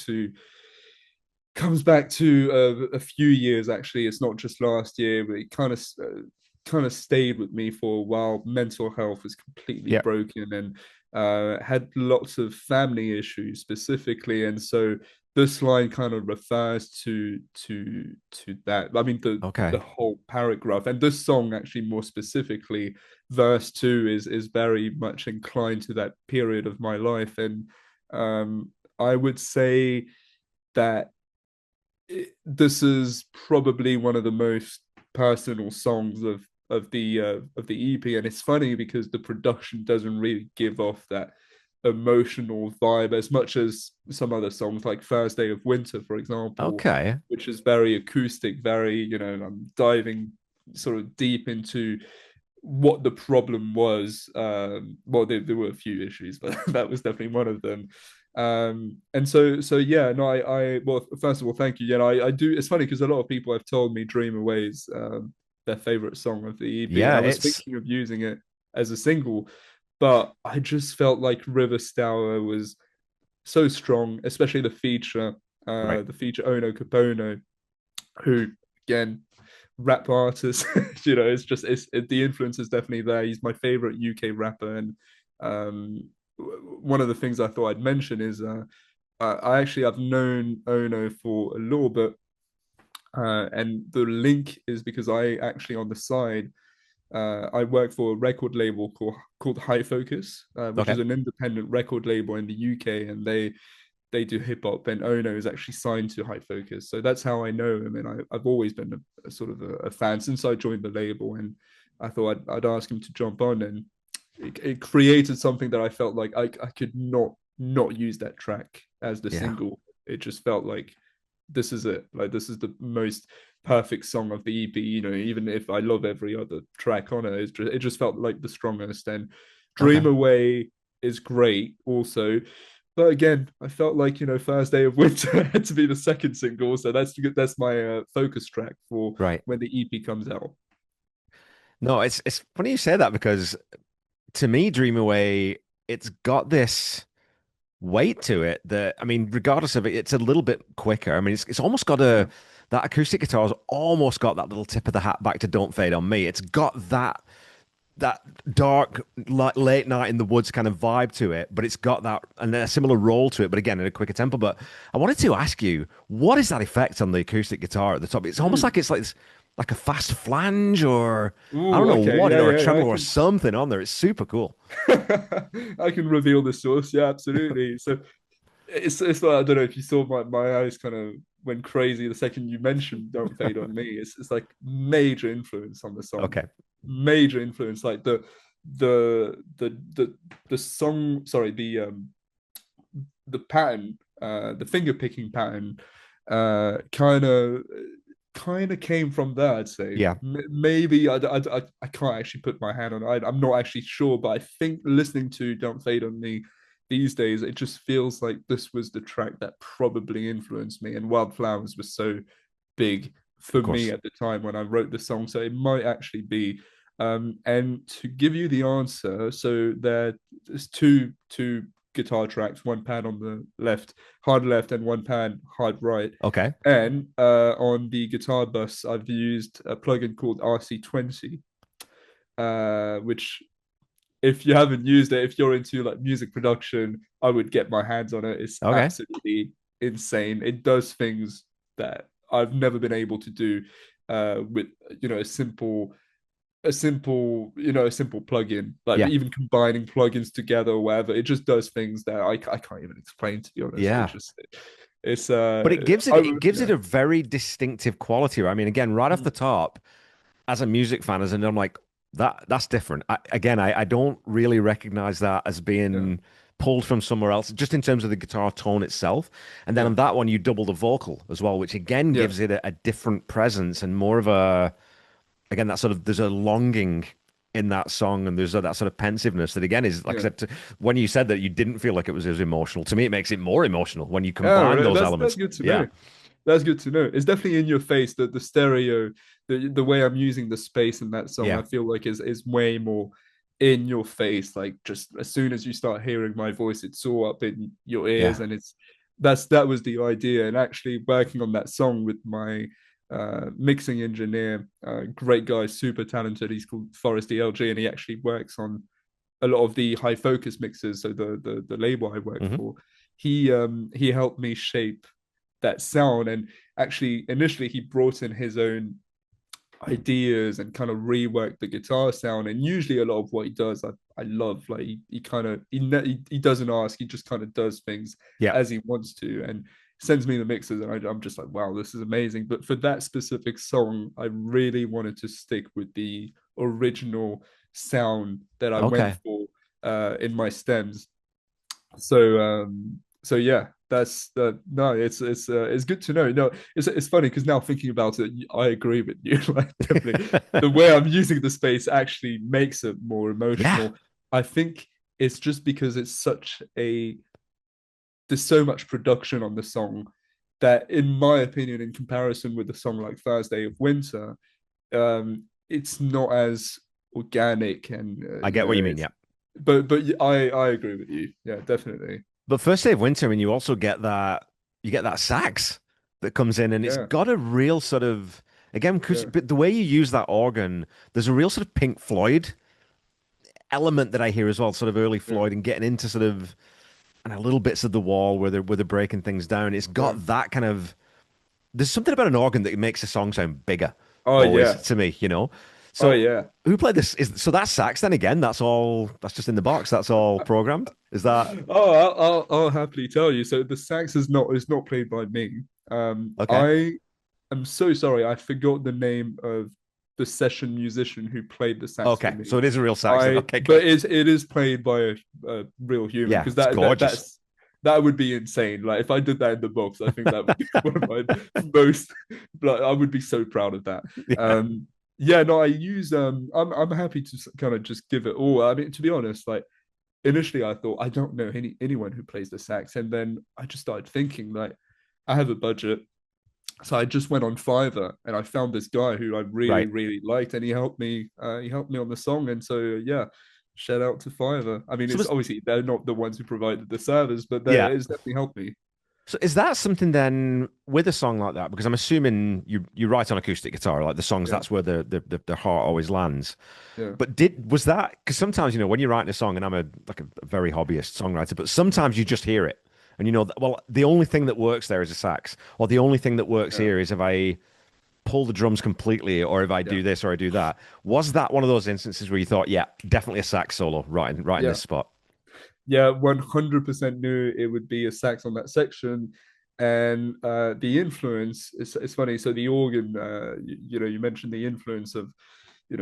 to a few years actually. It's not just last year, but it kind of stayed with me for a while. Mental health was completely Yeah, broken, and had lots of family issues specifically, and so this line kind of refers to that. I mean, the okay. whole paragraph, and this song actually more specifically, verse two is very much inclined to that period of my life, and I would say that this is probably one of the most personal songs of the EP, and it's funny because the production doesn't really give off that emotional vibe as much as some other songs like First Day of Winter, for example, Okay. which is very acoustic, very I'm diving sort of deep into what the problem was. Well, there were a few issues, but that was definitely one of them. And so yeah, no, well, first of all, thank you. Yeah, I do. It's funny because a lot of people have told me Dream Away is their favorite song of the EP, and Yeah, I was it's thinking of using it as a single, but I just felt like River Stour was so strong, especially right. the feature Ono Capono, who again rap artist. It's just the influence is definitely there. He's my favorite UK rapper, and one of the things I thought I'd mention is I've known Ono for a little bit, and the link is because I actually on the side. I work for a record label called High Focus, which Okay. is an independent record label in the UK, and they do hip hop, and Ono is actually signed to High Focus. So that's how I know him, and I've always been a sort of a fan since I joined the label. And I thought I'd ask him to jump on, and it created something that I felt like I could not not use that track as the Yeah. single. It just felt like this is it. Like this is the most perfect song of the EP. You know, even if I love every other track on it, it just felt like the strongest. And Dream Okay. Away is great also. But again, I felt like First Day of Winter had to be the second single, so that's my focus track for Right. when the EP comes out. No, it's funny you say that because to me, Dream Away, it's got this weight to it that I mean, regardless of it, it's a little bit quicker. I mean, it's almost got a Yeah, that acoustic guitar's almost got that little tip of the hat back to Don't Fade on Me. It's got that dark late night in the woods kind of vibe to it, but it's got that and a similar roll to it, but again in a quicker tempo. But I wanted to ask you, what is that effect on the acoustic guitar at the top? It's almost Ooh. like like a fast flange or I don't Ooh, know okay, what, yeah, or a yeah. tremolo or something on there. It's super cool. I can reveal the source. Yeah, absolutely. So it's like I don't know if you saw my eyes kind of went crazy the second you mentioned "Don't Fade on Me." It's like major influence on the song, Okay. major influence. Like the the song. Sorry, the pattern, the finger picking pattern, kind of came from there. I'd say Yeah. maybe I can't actually put my hand on it. I'm not actually sure, but I think listening to "Don't Fade on Me" these days, it just feels like this was the track that probably influenced me. And Wildflowers was so big Of for me course. at the time when I wrote the song, so it might actually be. And to give you the answer, so there's two guitar tracks, one pad on the hard left, and one pad hard right. Okay. And on the guitar bus, I've used a plugin called RC20, which if you haven't used it, if you're into like music production, I would get my hands on it. It's Okay. absolutely insane. It does things that I've never been able to do with a simple plugin, like Yeah. even combining plugins together or whatever. It just does things that I can't even explain, to be honest. Yeah. It's But it gives it yeah, a very distinctive quality. I mean, again, right off the top, as a music fan, as I'm like, that's different. I don't really recognize that as yeah, being pulled from somewhere else, just in terms of the guitar tone itself. And then yeah, on that one, you double the vocal as well, which again yeah, gives it a different presence and more of a, again, that sort of, there's a longing in that song and there's that sort of pensiveness that again is, like I yeah. said, when you said that you didn't feel like it was as emotional, to me, it makes it more emotional when you Oh, combine right. those That's elements. good to Yeah. know. That's good to know. It's definitely in your face that the stereo, the way I'm using the space in that song, Yeah. I feel like is way more in your face. Like just as soon as you start hearing my voice, it's all up in your ears, Yeah. and that was the idea. And actually working on that song with my mixing engineer, great guy, super talented. He's called Forrest ELG, and he actually works on a lot of the high focus mixers. So the label I work Hmm. for, he helped me shape that sound. And actually, initially, he brought in his own ideas and kind of reworked the guitar sound. And usually, a lot of what he does, I love. Like he kind of he doesn't ask, he just kind of does things Yeah. as he wants to, and sends me the mixes, and I'm just like, wow, this is amazing. But for that specific song, I really wanted to stick with the original sound that I went Okay. for in my stems. So yeah, that's no, it's good to know. No, it's funny because now thinking about it, I agree with you. Like definitely, the way I'm using the space actually makes it more Yeah. emotional. I think it's just because there's so much production on the song that, in my opinion, in comparison with a song like Thursday of Winter, it's not as organic and I get what you mean. Yeah. but I agree with you. Yeah, definitely. But first day of winter, I mean, you also get that sax that comes in, and it's Yeah, got a real sort of again, because yeah, but the way you use that organ, there's a real sort of Pink Floyd element that I hear as well, sort of early yeah, Floyd, and getting into sort of and a little bits of the wall where they're breaking things down. It's yeah. got that kind of there's something about an organ that makes a song sound bigger, Oh always yeah, to me, you know. oh So yeah. who played this? Is so that's sax then again? That's just in the box. That's all programmed. Is that Oh, I'll happily tell you. So the sax is not played by me. okay? I am so sorry. I forgot the name of the session musician who played the sax for Okay, me. so it is a real sax then. I Okay, but good. it is played by a real human, Yeah, because it's gorgeous. that's that would be insane. Like if I did that in the box, I think that would be one of my most. Like I would be so proud of that. Yeah. Yeah, no, I use. I'm happy to kind of just give it all. I mean, to be honest, like initially I thought I don't know anyone who plays the sax, and then I just started thinking like I have a budget, so I just went on Fiverr and I found this guy who I really Right. really liked, and he helped me. He helped me on the song, and so yeah, shout out to Fiverr. I mean, So it's is, obviously they're not the ones who provided the servers, but yeah. it's definitely helped me. So is that something then with a song like that? Because I'm assuming you write on acoustic guitar, like the songs, Yeah, that's where the heart always lands. yeah, But was that because sometimes when you're writing a song, and I'm a very hobbyist songwriter, but sometimes you just hear it and well, the only thing that works there is a sax, or the only thing that works yeah, here is if I pull the drums completely, or if I yeah, do this or I do that. Was that one of those instances where you thought, yeah, definitely a sax solo right in yeah. this spot? Yeah, 100% knew it would be a sax on that section. And the influence, it's funny. So the organ, you mentioned the influence of,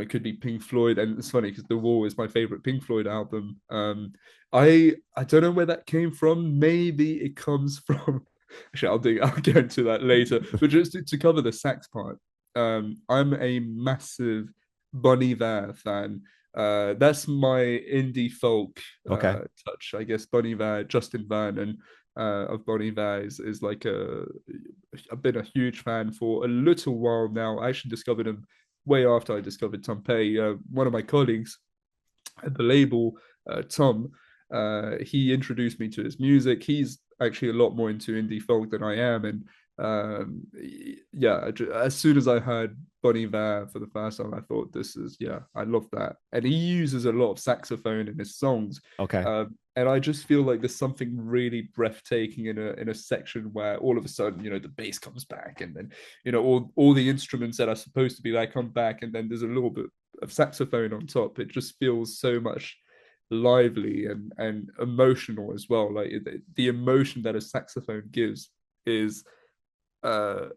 could be Pink Floyd. And it's funny because The Wall is my favorite Pink Floyd album. I don't know where that came from. Maybe it comes from, actually, I'll get into that later. But just to cover the sax part, I'm a massive Bon Iver fan. That's my indie folk Okay. touch, I guess. Bon Iver, Justin Vernon of Bon Iver is like I've been a huge fan for a little while now. I actually discovered him way after I discovered Tom Petty. One of my colleagues at the label, Tom, he introduced me to his music. He's actually a lot more into indie folk than I am, and yeah, as soon as I heard Bon Iver for the first time, I thought this is I love that. And he uses a lot of saxophone in his songs, Okay. and I just feel like there's something really breathtaking in a section where all of a sudden the bass comes back, and then all the instruments that are supposed to be there come back, and then there's a little bit of saxophone on top. It just feels so much lively and emotional as well. Like the emotion that a saxophone gives is uh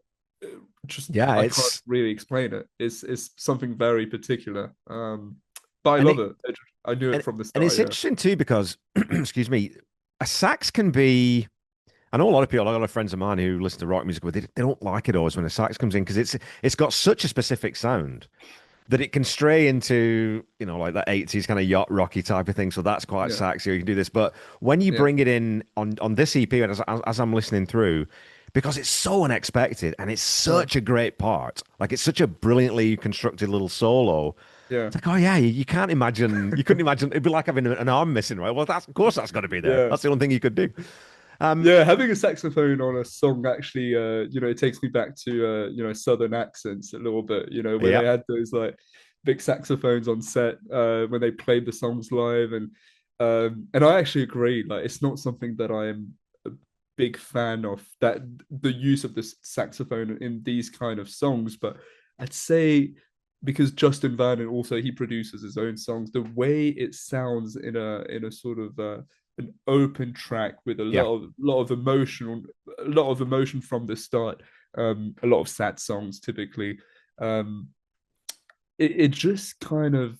just Yeah, I can't it's really explain it. It's something very particular. But I and love it it. I knew it and, from the and start. it's Yeah, interesting too because excuse me, a sax can be. I know a lot of people, a lot of friends of mine who listen to rock music, but they don't like it always when a sax comes in because it's got such a specific sound that it can stray into like that 80s kind of yacht rocky type of thing. So that's quite yeah, saxy. Or you can do this, but when you yeah, bring it in on this EP, and as I'm listening through, because it's so unexpected and it's uh, such a great part, like it's such a brilliantly constructed little solo. yeah, It's like, oh yeah, you can't imagine, you couldn't imagine. It'd be like having an arm missing, right? Well, that's of course that's got to be there. yeah. That's the only thing you could do. Yeah, having a saxophone on a song actually, it takes me back to, Southern accents a little bit. Where Yeah, they had those like big saxophones on set when they played the songs live, and I actually agree. Like, it's not something that I am a big fan of, that the use of the saxophone in these kind of songs. But I'd say because Justin Vernon also he produces his own songs, the way it sounds in a sort of an open track with a yeah, lot of emotion from the start. A lot of sad songs typically. Um, it just kind of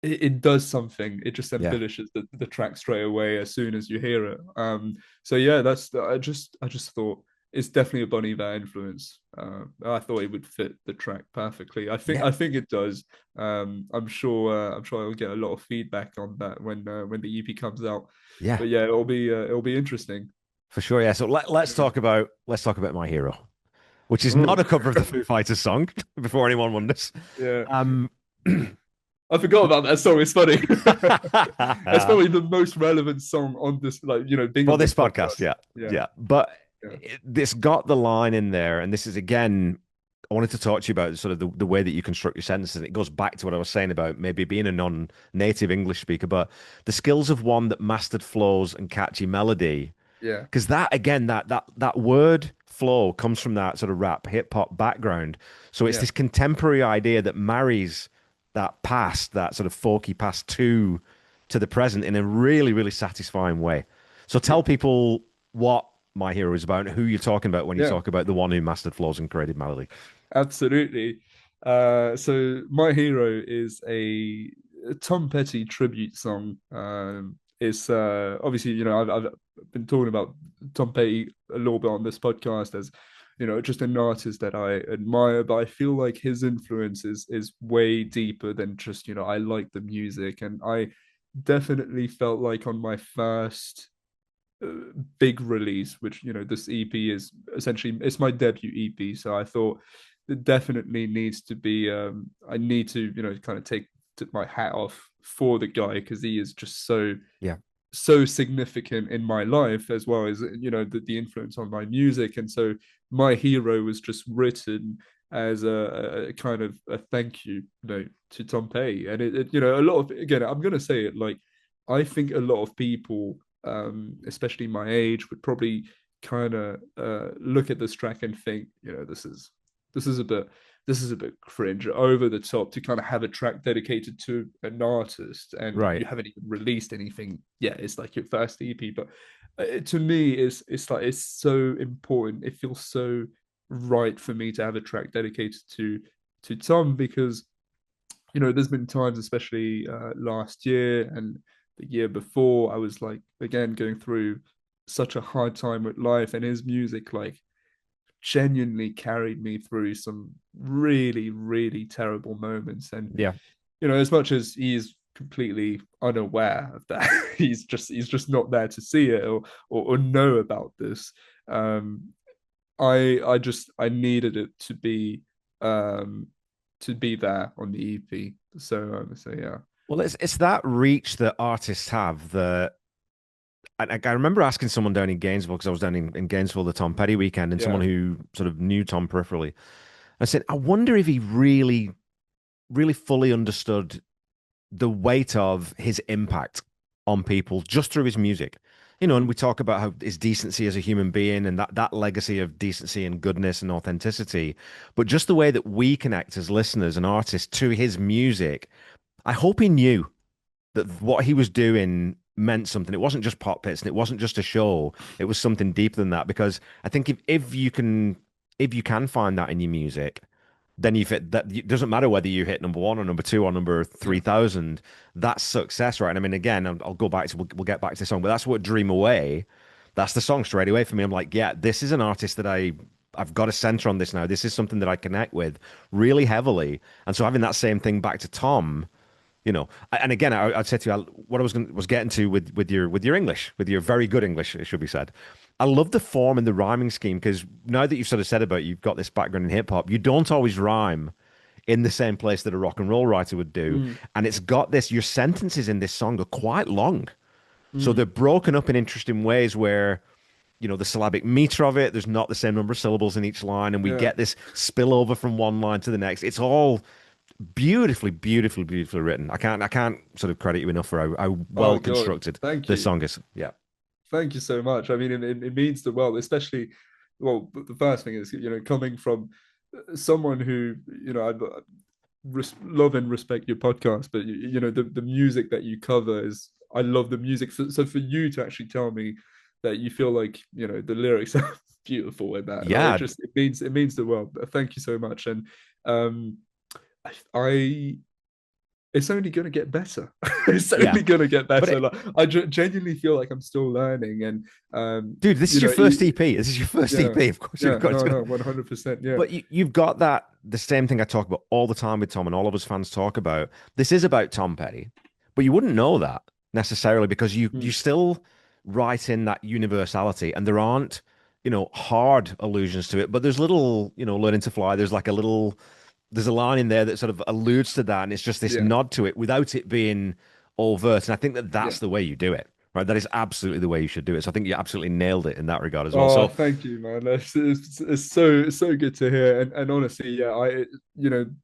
it does something. It just yeah. embellishes the track straight away as soon as you hear it. So yeah, that's I just thought it's definitely a Bon Iver influence. I thought it would fit the track perfectly. I think Yeah, I think it does. I'm sure I'll get a lot of feedback on that when the EP comes out. yeah, But yeah, it'll be interesting. for sure. Yeah. So let's talk about My Hero, which is not Oh a cover of the Foo Fighters song, before anyone wonders. yeah, Um, I forgot about that song. It's funny. That's probably the most relevant song on this, like being for on this this podcast, podcast. yeah, Yeah, yeah. But yeah, this got the line in there, and this is again, I wanted to talk to you about sort of the way that you construct your sentences. And it goes back to what I was saying about maybe being a non-native English speaker, but the skills of one that mastered flows and catchy melody. yeah, Because that again, that word flow comes from that sort of rap hip hop background. So it's yeah, this contemporary idea that marries that past, that sort of folky past to the present in a really, really satisfying way. So yeah, tell people what My Hero is about and who you're talking about when you yeah. talk about the one who mastered flows and created melody. Absolutely. So My Hero is a Tom Petty tribute song. it's obviously, I've been talking about Tom Petty a little bit on this podcast as, just an artist that I admire, but I feel like his influence is way deeper than just, I like the music. And I definitely felt like on my first big release, which, this EP is essentially, it's my debut EP. So I thought it definitely needs to be, I need to, kind of take my hat off for the guy, because he is just Yeah. so significant in my life, as well as, the influence on my music. And so My Hero was just written as a kind of a thank you note to Tom Petty. And a lot of, again, I'm going to say it, like, I think a lot of people, especially my age, would probably kind of look at this track and think, this is a bit cringe, over the top, to kind of have a track dedicated to an artist, and Right. you haven't even released anything yet. It's like your first EP. But to me, it's like, it's so important. It feels so right for me to have a track dedicated to Tom, because there's been times, especially last year and the year before, I was like, again, going through such a hard time with life, and his music, like, genuinely carried me through some really, really terrible moments. And Yeah. as much as he's completely unaware of that, he's just not there to see it, or know about this. I needed it to be there on the EP. So yeah. Well, it's that reach that artists have that. I remember asking someone down in Gainesville, because I was down in Gainesville the Tom Petty weekend, and Yeah. someone who sort of knew Tom peripherally. I said, I wonder if he really, really fully understood the weight of his impact on people just through his music. And we talk about how his decency as a human being, and that legacy of decency and goodness and authenticity, but just the way that we connect as listeners and artists to his music. I hope he knew that what he was doing meant something. It wasn't just pop hits, and it wasn't just a show. It was something deeper than that. Because I think if you can find that in your music, then you've hit that. It doesn't matter whether you hit number one or number two or number Yeah. 3,000. That's success, right? And I mean, again, I'll go back to we'll get back to the song, but that's what Dream Away. That's the song straight away for me. I'm like, yeah, this is an artist that I've got a center on this now. This is something that I connect with really heavily. And so having that same thing back to Tom, and again, I'd say to you, what I was getting to with your English, with your very good English, it should be said. I love the form and the rhyming scheme, because now that you've sort of said about you've got this background in hip hop, you don't always rhyme in the same place that a rock and roll writer would do, Mm, and it's got this. Your sentences in this song are quite long, so mm, they're broken up in interesting ways where. The syllabic meter of it, there's not the same number of syllables in each line, and we yeah. get this spillover from one line to the next. It's all beautifully, beautifully, beautifully written. I can't sort of credit you enough for how Oh well God, constructed thank this you. song is. Yeah. Thank you so much. I mean, it means the world, especially, well, the first thing is, coming from someone who, I love and respect your podcast, but, the music that you cover is, I love the music. So for you to actually tell me that you feel like, the lyrics are beautiful in that, like, Yeah, it means the world. Thank you so much. And um, I it's only going to get better. It's yeah. only going to get But better. Like, I genuinely feel like I'm still learning. And dude, this is your first EP. This is your first yeah, EP. Of course, yeah, it's no, gonna. no, 100%, yeah. But you've got that the same thing I talk about all the time with Tom, and all of us fans talk about. This is about Tom Petty, but you wouldn't know that necessarily, because you Mm, still write in that universality, and there aren't hard allusions to it, but there's little learning to fly. There's a line in there that sort of alludes to that, and it's just this yeah, nod to it without it being overt. And I think that yeah. that's the way you do it, right? That is absolutely the way you should do it. So I think you absolutely nailed it in that regard as well. Oh, So thank you, man. It's so good to hear. And honestly, yeah,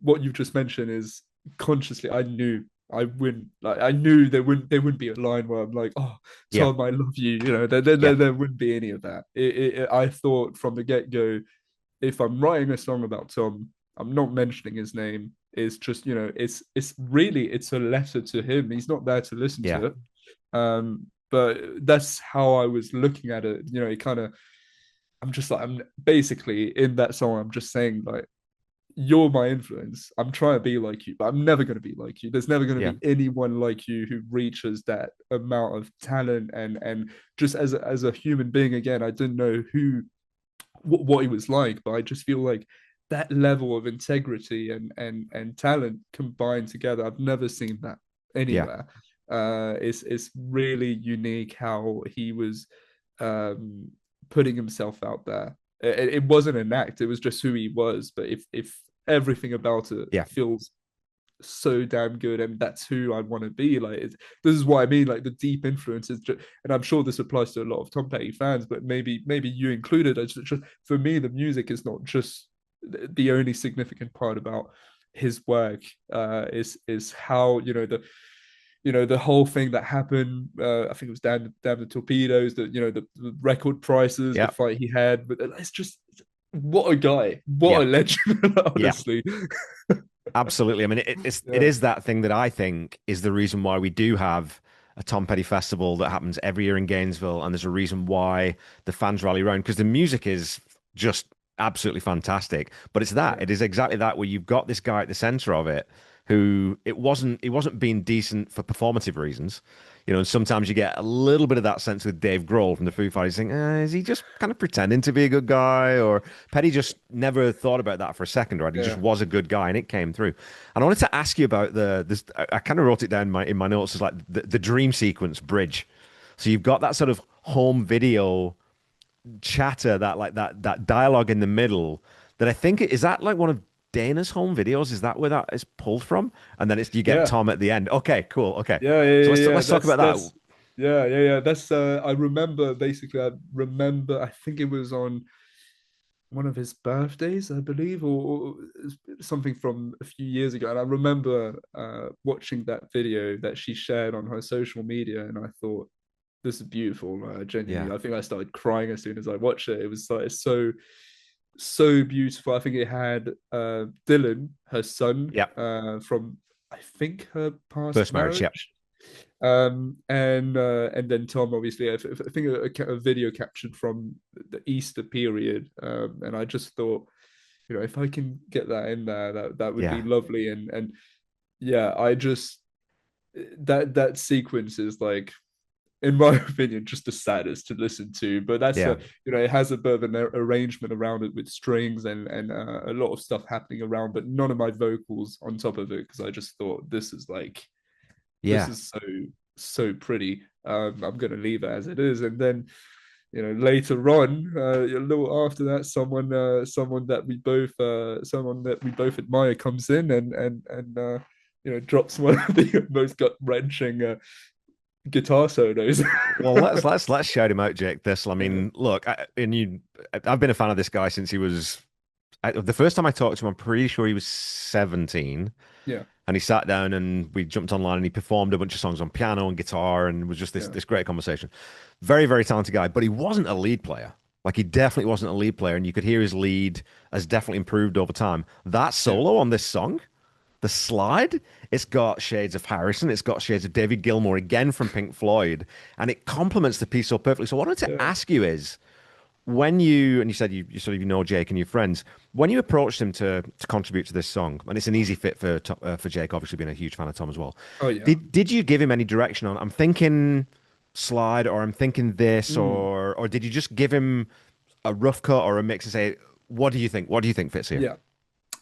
what you've just mentioned is, consciously, I knew I wouldn't, like, I knew there wouldn't be a line where I'm like, oh, yeah, Tom, I love you. There, yeah, there wouldn't be any of that. I thought from the get-go, if I'm writing a song about Tom, I'm not mentioning his name. It's just, it's really, it's a letter to him. He's not there to listen yeah, to it. But that's how I was looking at it. It kind of, I'm just like, I'm basically in that song, I'm just saying, like, you're my influence. I'm trying to be like you, but I'm never going to be like you. There's never going to Yeah. be anyone like you who reaches that amount of talent and just as a human being. Again, I didn't know what he was like, but I just feel like that level of integrity and talent combined together, I've never seen that Yeah. anywhere. It's really unique how he was um, putting himself out there. It wasn't an act; it was just who he was. But if everything about it Yeah. feels so damn good, and that's who I want to be. This is what I mean, like the deep influences. And I'm sure this applies to a lot of Tom Petty fans, but maybe you included. Just for me, the music is not just the only significant part about his work. Is how the whole thing that happened. I think it was damn the torpedoes. The record prices, the Yeah. fight he had. But it's just what a guy, what Yeah. a legend. Yeah. Honestly, Absolutely. I mean, it yeah, is that thing that I think is the reason why we do have a Tom Petty festival that happens every year in Gainesville, and there's a reason why the fans rally around because the music is just absolutely fantastic. But it's that yeah, it is exactly that where you've got this guy at the center of it who it wasn't being decent for performative reasons. And sometimes you get a little bit of that sense with Dave Grohl from the Foo Fighters, think, is he just kind of pretending to be a good guy? Or Petty just never thought about that for a second, right? He just yeah. was a good guy, and it came through. And I wanted to ask you about this. I kind of wrote it down in my notes as like the dream sequence bridge. So you've got that sort of home video chatter, that dialogue in the middle. That I think is that like one of Dana's home videos? Is that where that is pulled from? And then you get Yeah, Tom at the end. Okay, cool. Okay, yeah, so yeah, let's yeah, yeah. let's talk about that. Yeah. That's I remember basically. I remember. I think it was on one of his birthdays, I believe, or something from a few years ago. And I remember watching that video that she shared on her social media, and I thought, this is beautiful. Yeah. Genuinely, I think I started crying as soon as I watched it. It was like so beautiful. I think it had Dylan, her son, Yeah. from I think her past First marriage. Yeah. marriage, and then Tom, obviously. I think a video captured from the Easter period, and I just thought, if I can get that in there, that would be Yeah. lovely. And yeah, I just that sequence is like, in my opinion, just the saddest to listen to. But that's Yeah. it has a bit of an arrangement around it with strings and a lot of stuff happening around, but none of my vocals on top of it because I just thought this Yeah. is so pretty. I'm gonna leave it as it is, and then later on, a little after that, someone that we both admire comes in and drops one of the most gut wrenching guitar solos. Well, let's shout him out, Jake Thistle. I Yeah, mean, look, I've been a fan of this guy since he was. The first time I talked to him, I'm pretty sure he was 17, yeah, and he sat down and we jumped online and he performed a bunch of songs on piano and guitar, and it was just this yeah, this great conversation. Very, very talented guy, but he wasn't a lead player. Like he definitely wasn't a lead player, and you could hear his lead has definitely improved over time. That yeah, solo on this song, the slide, it's got shades of Harrison, it's got shades of David Gilmour again from Pink Floyd, and it complements the piece so perfectly. So what I wanted to yeah, ask you is when you said you sort of Jake and your friends, when you approached him to contribute to this song, and it's an easy fit for Jake, obviously being a huge fan of Tom as well. oh yeah. Did you give him any direction on? I'm thinking slide, or I'm thinking this, Mm, or did you just give him a rough cut or a mix and say, what do you think? What do you think fits here? yeah.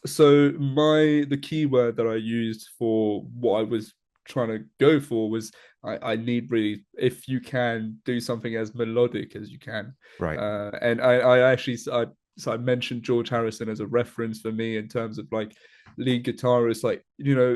So the keyword that I used for what I was trying to go for was I need really, if you can, do something as melodic as you can. Right. And I actually so I mentioned George Harrison as a reference for me in terms of like lead guitarist. Like,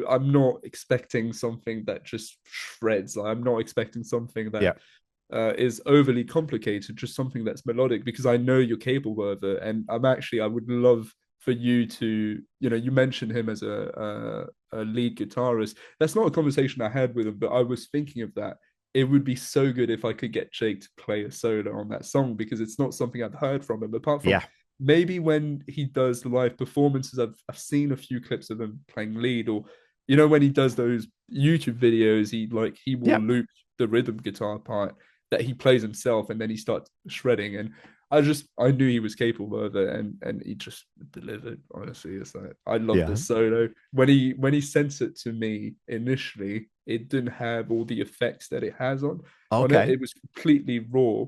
I'm not expecting something that just shreds. Like, I'm not expecting something that Yeah. is overly complicated, just something that's melodic because I know you're capable of it. And I would love for you to, you mentioned him as a lead guitarist. That's not a conversation I had with him, but I was thinking of that. It would be so good if I could get Jake to play a solo on that song because it's not something I've heard from him apart from Yeah. maybe when he does live performances. I've seen a few clips of him playing lead, or when he does those YouTube videos, he will Yeah. loop the rhythm guitar part that he plays himself and then he starts shredding. And I knew he was capable of it, and he just delivered. Honestly, it's like I love Yeah. this solo. When he sent it to me initially, it didn't have all the effects that it has on it. Okay. It was completely raw.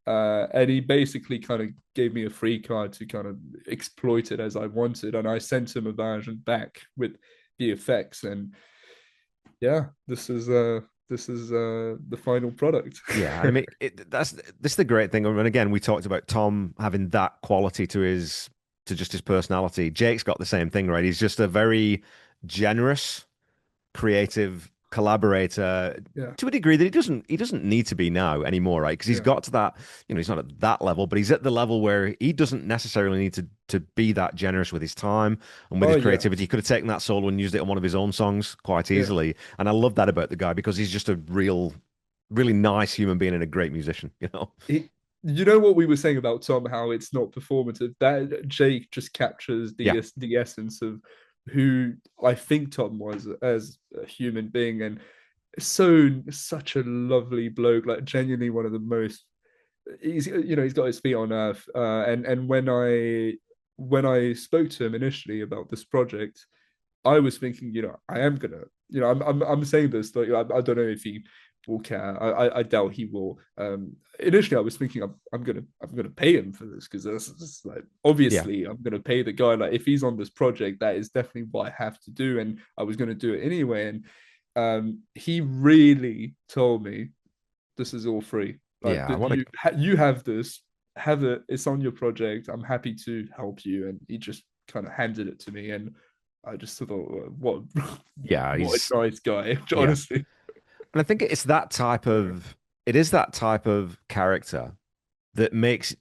And he basically kind of gave me a free card to kind of exploit it as I wanted, and I sent him a version back with the effects. And yeah, this is the final product. Yeah, and I mean this is the great thing. And again, we talked about Tom having that quality to just his personality. Jake's got the same thing, right? He's just a very generous, creative collaborator Yeah, to a degree that he doesn't need to be now anymore, right? Because he's yeah. got to that, he's not at that level, but he's at the level where he doesn't necessarily need to be that generous with his time and with Oh his yeah, creativity. He could have taken that solo and used it on one of his own songs quite yeah. easily. And I love that about the guy because he's just a really nice human being and a great musician, you know? He, you know what we were saying about Tom, how it's not performative. That Jake just captures Yeah. the essence of who I think Tom was as a human being, and such a lovely bloke, like genuinely one of the most. He's got his feet on earth, and when I spoke to him initially about this project, I was thinking, I am gonna, I'm saying this, like, I don't know if he will care. I doubt he will. Initially, I was thinking, I'm gonna pay him for this because this like Yeah. obviously I'm gonna pay the guy. Like if he's on this project, that is definitely what I have to do, and I was gonna do it anyway. And he really told me this is all free. Like Yeah. that you have this, have it. It's on your project. I'm happy to help you. And he just kind of handed it to me, and I just thought, what, yeah, what he's a nice guy, yeah. honestly. And I think it is that type of character that makes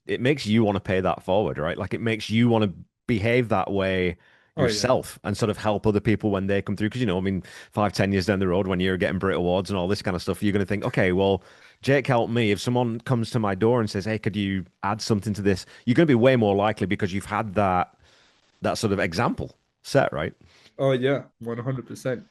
you want to pay that forward, right? Like it makes you want to behave that way Oh yeah, yourself and sort of help other people when they come through. Because I mean, 5, 10 years down the road, when you're getting Brit Awards and all this kind of stuff, you're going to think, okay, well, Jake helped me. If someone comes to my door and says, "Hey, could you add something to this?" You're going to be way more likely because you've had that sort of example set, right? oh yeah, 100%.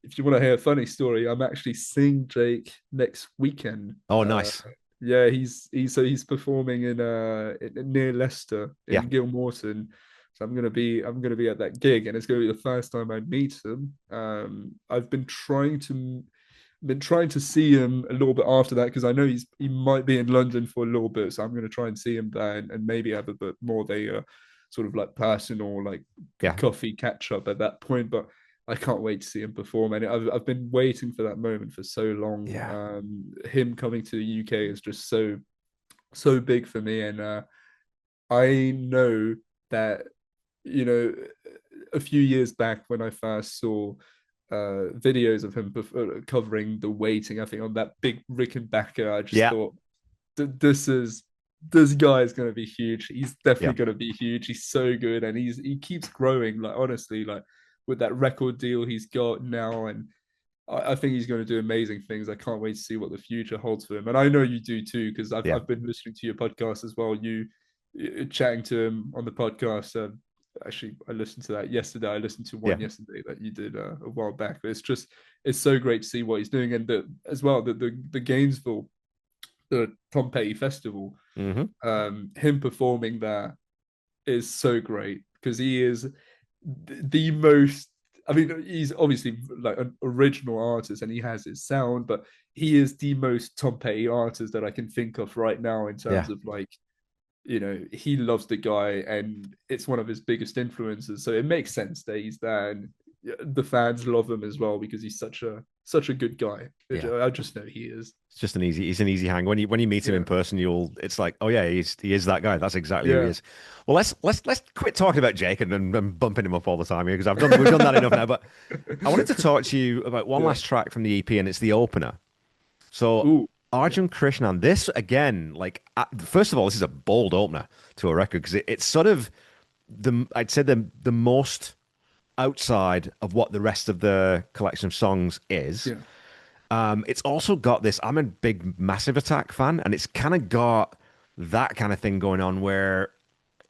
If you want to hear a funny story, I'm actually seeing Jake next weekend. Oh, nice. Yeah, he's performing near Leicester Yeah, in Gilmorton. So I'm gonna be at that gig, and it's gonna be the first time I meet him. I've been trying to see him a little bit after that because I know he might be in London for a little bit, so I'm gonna try and see him there, and maybe have a bit more of a sort of like personal like yeah, coffee catch up at that point. But I can't wait to see him perform, and I've been waiting for that moment for so long. yeah, Him coming to the UK is just so big for me, and I know that you know a few years back when I first saw videos of him covering the waiting, I think on that big Rickenbacker, I just yeah, thought this guy is going to be huge. He's yeah. definitely going to be huge. He's so good, and he keeps growing. Like honestly, like with that record deal he's got now, and I think he's going to do amazing things. I can't wait to see what the future holds for him. And I know you do too, because I've Yeah. I've been listening to your podcast as well. Chatting to him on the podcast. Actually, I listened to that yesterday. I listened to Yeah. one yesterday that you did a while back. But it's so great to see what he's doing, and as well the Gainesville, the Tom Petty Festival, Hmm. him performing there is so great because he is the most. I mean, he's obviously like an original artist and he has his sound, but he is the most Tom Petty artist that I can think of right now in Yeah. terms of like, he loves the guy and it's one of his biggest influences. So it makes sense that he's there, and the fans love him as well because he's such a good guy. Yeah. I just know he is. He's an easy hang. When you meet him in Yeah, person, it's like, oh yeah, he is that guy. That's exactly who he yeah. is. Well, let's quit talking about Jake and bumping him up all the time here because we've done that enough now. But I wanted to talk to you about one Yeah. last track from the EP, and it's the opener. So Ooh, Arjun Krishnan, this again, like first of all, this is a bold opener to a record because it's sort of I'd say the most outside of what the rest of the collection of songs is. yeah, It's also got this. I'm a big Massive Attack fan, and it's kind of got that kind of thing going on where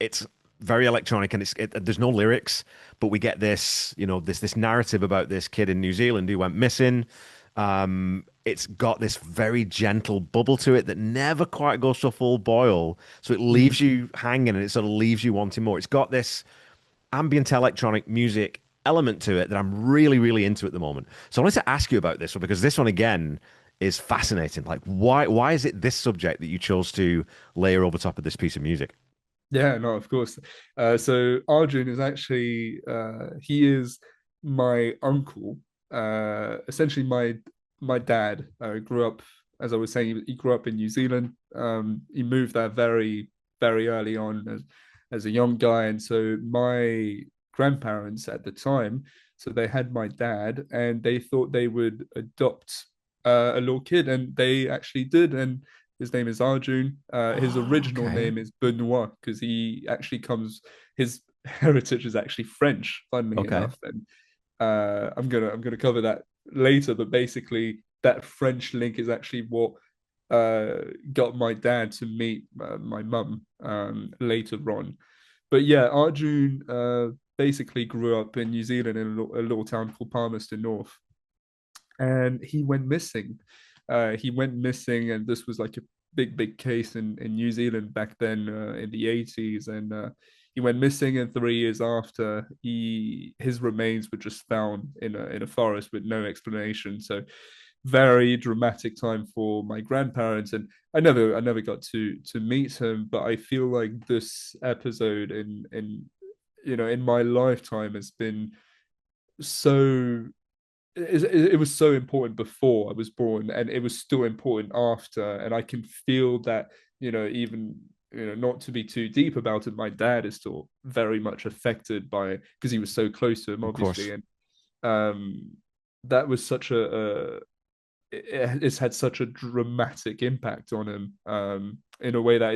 it's very electronic and there's no lyrics, but we get this, this narrative about this kid in New Zealand who went missing. it's got this very gentle bubble to it that never quite goes to a full boil. So it Mm. leaves you hanging and it sort of leaves you wanting more. It's got this ambient electronic music element to it that I'm really, really into at the moment. So I wanted to ask you about this one because this one again is fascinating. Like, why is it this subject that you chose to layer over top of this piece of music? Yeah, no, of course. So Arjun is actually he is my uncle. Essentially, my dad grew up, as I was saying, he grew up in New Zealand. He moved there very early on as a young guy, and so my grandparents at the time, so they had my dad, and they thought they would adopt a little kid, and they actually did, and his name is Arjun. His Oh, original okay. name is Benoit because he actually his heritage is actually French, funnily Okay. enough. And I'm gonna cover that later, but basically that French link is actually what got my dad to meet my mum later on. But yeah, Arjun basically grew up in New Zealand in a little town called Palmerston North, and he went missing. He went missing, and this was like a big case in New Zealand back then in the 80s. And he went missing, and 3 years after, his remains were just found in a forest with no explanation. So very dramatic time for my grandparents, and I never got to meet him, but I feel like this episode in my lifetime has been so it was so important before I was born, and it was still important after. And I can feel that, even not to be too deep about it, my dad is still very much affected by, because he was so close to him, Of obviously. course. And that was such it's had such a dramatic impact on him, in a way that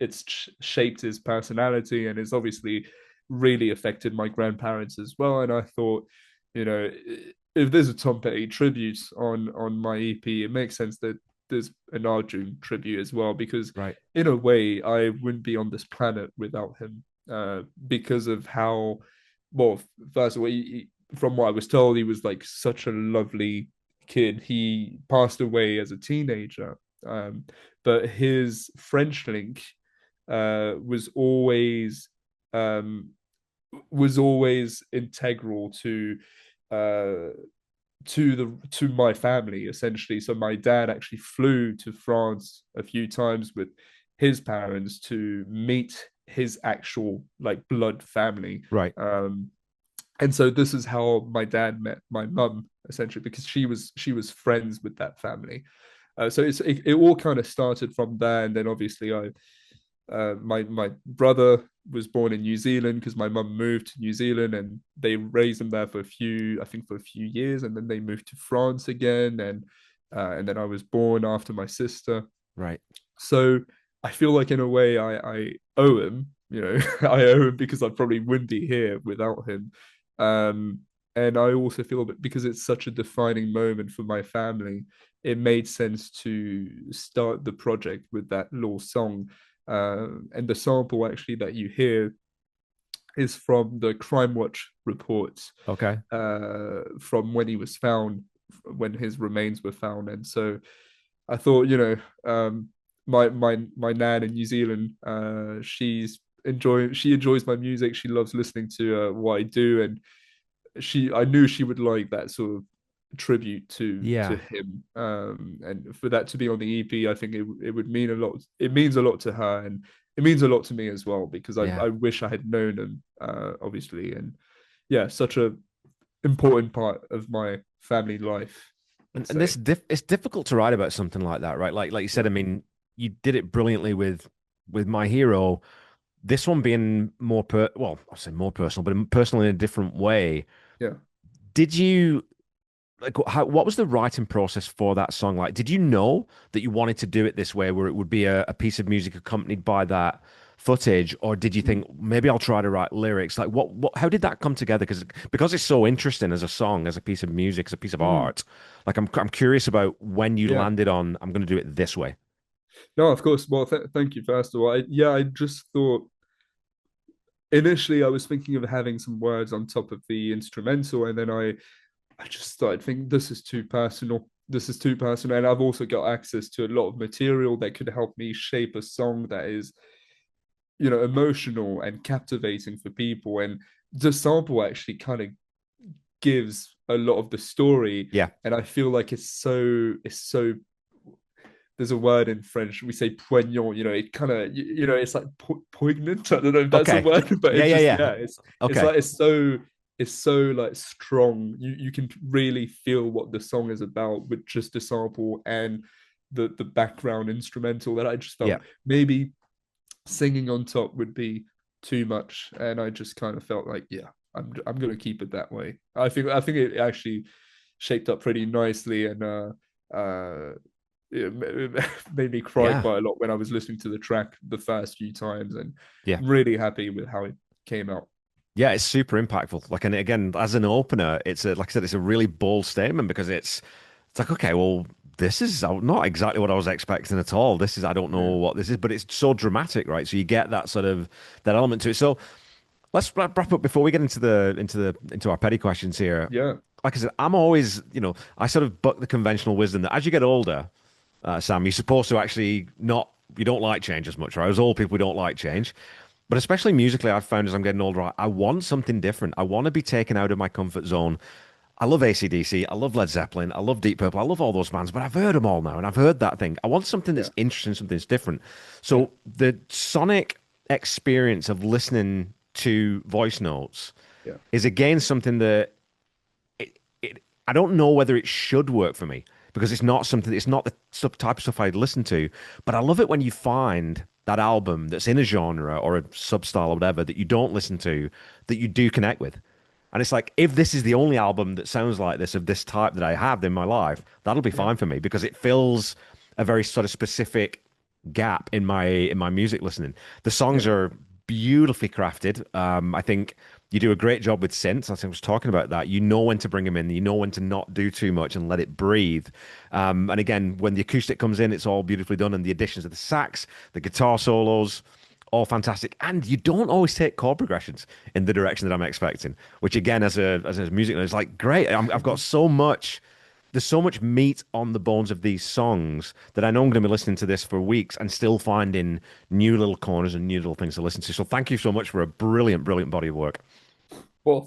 it's shaped his personality, and it's obviously really affected my grandparents as well. And I thought, if there's a Tom Petty tribute on my EP, it makes sense that there's an Arjun tribute as well, because Right. in a way I wouldn't be on this planet without him, because of how, well, first of all, from what I was told, he was like such a lovely kid. He passed away as a teenager, but his French link was um, always integral uh, to my family, essentially. So my dad actually flew to France a few times with his parents to meet his actual like blood family. Right. And so this is how my dad met my mum, essentially, because she was friends with that family. So it all kind of started from there, and then obviously my brother was born in New Zealand because my mum moved to New Zealand, and they raised him there for a few years, and then they moved to France again, and then I was born after my sister. Right. So I feel like in a way I owe him, I owe him, because I probably wouldn't be here without him. Um, and I also feel that because it's such a defining moment for my family, it made sense to start the project with that little song. And the sample actually that you hear is from the Crime Watch reports, Okay. from when he was found, when his remains were found. And so I thought, my nan in New Zealand, she enjoys my music. She loves listening to what I do, and I knew she would like that sort of tribute to Yeah. him. And for that to be on the EP, I think it would mean a lot. It means a lot to her, and it means a lot to me as well, because Yeah. I wish I had known him, obviously. And yeah, such a important part of my family life, And I'd and this say. it's difficult to write about something like that, right? Like you said, Yeah. I mean, you did it brilliantly with My Hero. This one being well, I'll say more personal, but personal in a different way. Yeah. Did you like what was the writing process for that song like? Did you know that you wanted to do it this way, where it would be a piece of music accompanied by that footage, or did you Mm. think maybe I'll try to write lyrics? Like how did that come together? Because it's so interesting as a song, as a piece of music, as a piece of Mm. art. Like I'm curious about when you Yeah. landed on I'm going to do it this way. No, of course. Well, thank you, first of all. I just thought initially I was thinking of having some words on top of the instrumental, and then I just started thinking this is too personal. this is too personal, and I've also got access to a lot of material that could help me shape a song that is, emotional and captivating for people. And the sample actually kind of gives a lot of the story, Yeah. and I feel like it's so there's a word in French we say poignant. It kind of it's like poignant. I don't know if that's a Okay. word, but Yeah, it yeah, just, yeah. yeah, it's Okay. like it's so like strong. You can really feel what the song is about with just the sample and the background instrumental, that I just Yeah. felt maybe singing on top would be too much, and I just kind of felt like, yeah, I'm gonna keep it that way. I think it actually shaped up pretty nicely, and it made me cry Yeah. quite a lot when I was listening to the track the first few times, and Yeah. I'm really happy with how it came out. Yeah, it's super impactful. Like, and again, as an opener, like I said, it's a really bold statement because it's like, okay, well, this is not exactly what I was expecting at all. I don't know Yeah, what this is, but it's so dramatic, right? So you get that sort of that element to it. So let's wrap up before we get into our petty questions here. yeah, Like I said, I'm always, I sort of buck the conventional wisdom that as you get older, Sam, you're supposed to actually not, you don't like change as much, right? As old people, we don't like change. But especially musically, I've found as I'm getting older, I want something different. I want to be taken out of my comfort zone. I love AC/DC. I love Led Zeppelin. I love Deep Purple. I love all those bands, but I've heard them all now, and I've heard that thing. I want something yeah, that's interesting, something that's different. yeah, So the sonic experience of listening to voice notes yeah, is again something that I don't know whether it should work for me because it's not the type of stuff I'd listen to. But I love it when you find that album that's in a genre or a sub style or whatever that you don't listen to that you do connect with. And it's like, if this is the only album that sounds like this of this type that I have in my life, that'll be yeah, fine for me because it fills a very sort of specific gap in my music listening. The songs yeah, are beautifully crafted. I think you do a great job with synths. I think I was talking about that. You know when to bring them in. You know when to not do too much and let it breathe. And again, when the acoustic comes in, it's all beautifully done. And the additions of the sax, the guitar solos, all fantastic. And you don't always take chord progressions in the direction that I'm expecting, which again, as a music nerd, is like great. I've got so much. There's so much meat on the bones of these songs that I know I'm going to be listening to this for weeks and still finding new little corners and new little things to listen to. So thank you so much for a brilliant, brilliant body of work. well,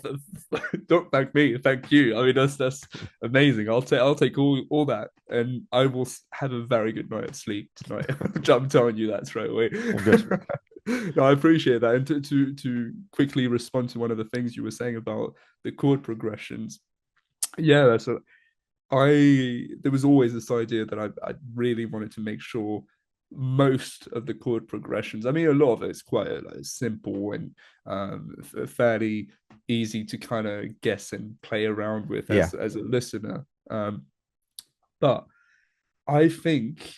don't thank me, thank you. I mean, that's amazing. I'll take all that, and I will have a very good night of sleep tonight. I'm telling you that straight away. All good. No, I appreciate that. And to quickly respond to one of the things you were saying about the chord progressions, yeah, that's a there was always this idea that I really wanted to make sure most of the chord progressions. I mean, a lot of it's quite like, simple and fairly easy to kind of guess and play around with Yeah. as a listener. But I think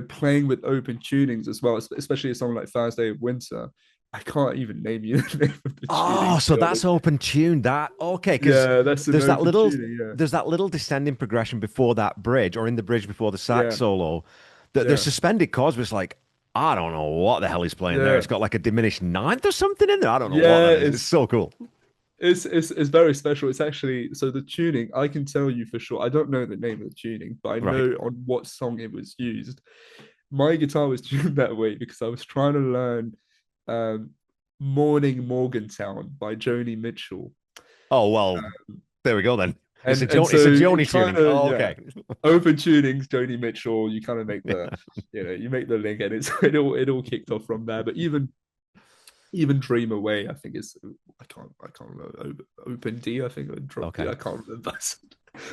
playing with open tunings as well, especially a song like Thursday of Winter. I can't even name you the name of the tuning, Oh, to so be that's honest. open tune. That okay, because Yeah, that's an there's that open little tuning. Yeah, there's that little descending progression before that bridge, or in the bridge before the sax yeah, solo. That there's yeah, suspended chords, but it's like I don't know what the hell he's playing there. yeah. It's got like a diminished ninth or something in there. I don't know what Yeah, that is. It's so cool. it's very special. It's actually, so the tuning, I can tell you for sure. I don't know the name of the tuning, but I Right. know on what song it was used. My guitar was tuned that way because I was trying to learn um, "Morning Morgantown" by Joni Mitchell, Oh well, there we go then. and It's so a you Joni kind tuning. of, Oh, yeah, okay. open tunings, Joni Mitchell. You kind of make the Yeah. you make the link, and it all kicked off from there. But even Dream Away, I think is, I can't remember, Open D, I think, or Drop D, Okay. I can't remember.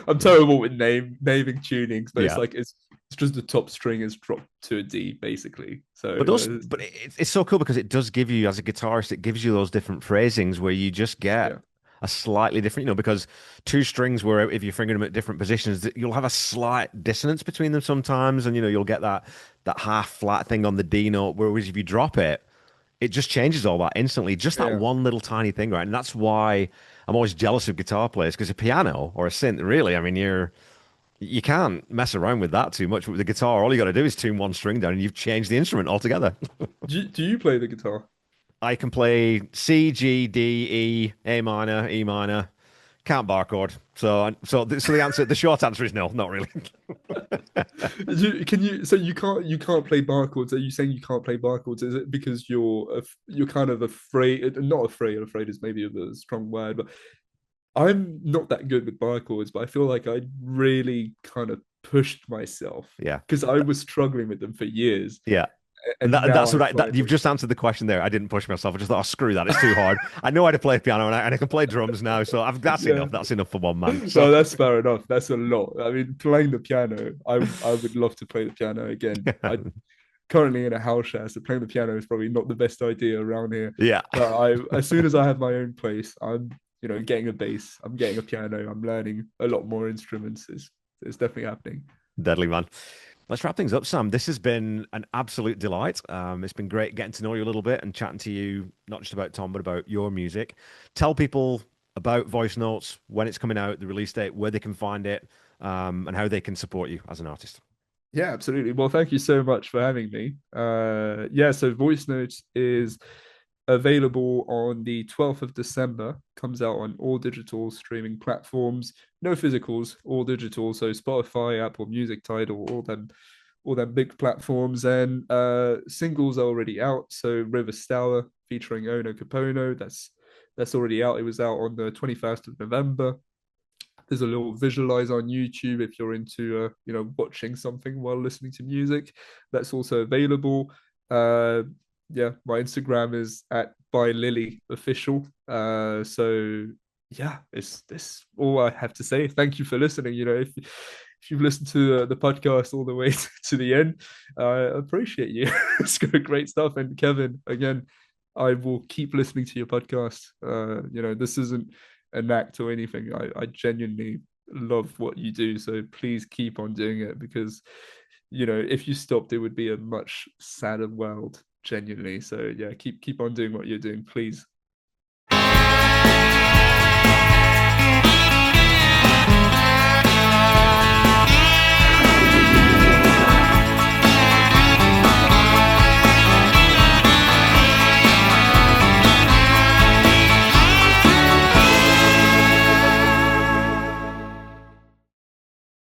I'm terrible with naming tunings, but it's Yeah. like it's just the top string is dropped to a D basically. So But it's so cool because it does give you, as a guitarist, it gives you those different phrasings where you just get yeah, a slightly different, because two strings where if you're fingering them at different positions, you'll have a slight dissonance between them sometimes, and you'll get that half flat thing on the D note. Whereas if you drop it, it just changes all that instantly. Just that yeah, one little tiny thing, right? And that's why I'm always jealous of guitar players because a piano or a synth, really, I mean, you can't mess around with that too much. With the guitar, all you got to do is tune one string down and you've changed the instrument altogether. do you play the guitar? I can play C, G, D, E, A minor, E minor, Can't barcode. The short answer is no, not really. So you can't play bar chords? Are you saying you can't play bar chords? Is it because you're kind of afraid? Not afraid. Afraid is maybe a strong word, but I'm not that good with bar chords. But I feel like I really kind of pushed myself Yeah. because I was struggling with them for years, Yeah. And, and now that's I what you've finally. just answered the question there. I didn't push myself. I just thought, oh, screw that. It's too hard. I know how to play piano and I can play drums now. So that's Yeah. enough. That's enough for one man. So No, that's fair enough. That's a lot. I mean, playing the piano, I would love to play the piano again. I currently in a house share, so playing the piano is probably not the best idea around here. yeah, But as soon as I have my own place, I'm getting a bass, I'm getting a piano, I'm learning a lot more instruments. It's definitely happening. deadly man. Let's wrap things up, Sam. This has been an absolute delight. It's been great getting to know you a little bit and chatting to you, not just about Tom, but about your music. Tell people about Voice Notes, when it's coming out, the release date, where they can find it, and how they can support you as an artist. Yeah, absolutely. Well, thank you so much for having me. Yeah, so Voice Notes is available on the 12th of December, comes out on all digital streaming platforms, no physicals, all digital. So Spotify, Apple Music, Tidal, all them big platforms. And singles are already out. So River Stour featuring Ono Capono, that's already out. It was out on the 21st of November. There's a little visualize on YouTube if you're into watching something while listening to music. That's also available. Yeah, my Instagram is at by Lily official. So yeah, it's all I have to say. Thank you for listening. If you've listened to the podcast all the way to the end, I appreciate you. It's got great stuff. And Kevin, again, I will keep listening to your podcast. This isn't an act or anything. I genuinely love what you do. So please keep on doing it because, if you stopped, it would be a much sadder world, genuinely. So yeah, keep on doing what you're doing, please.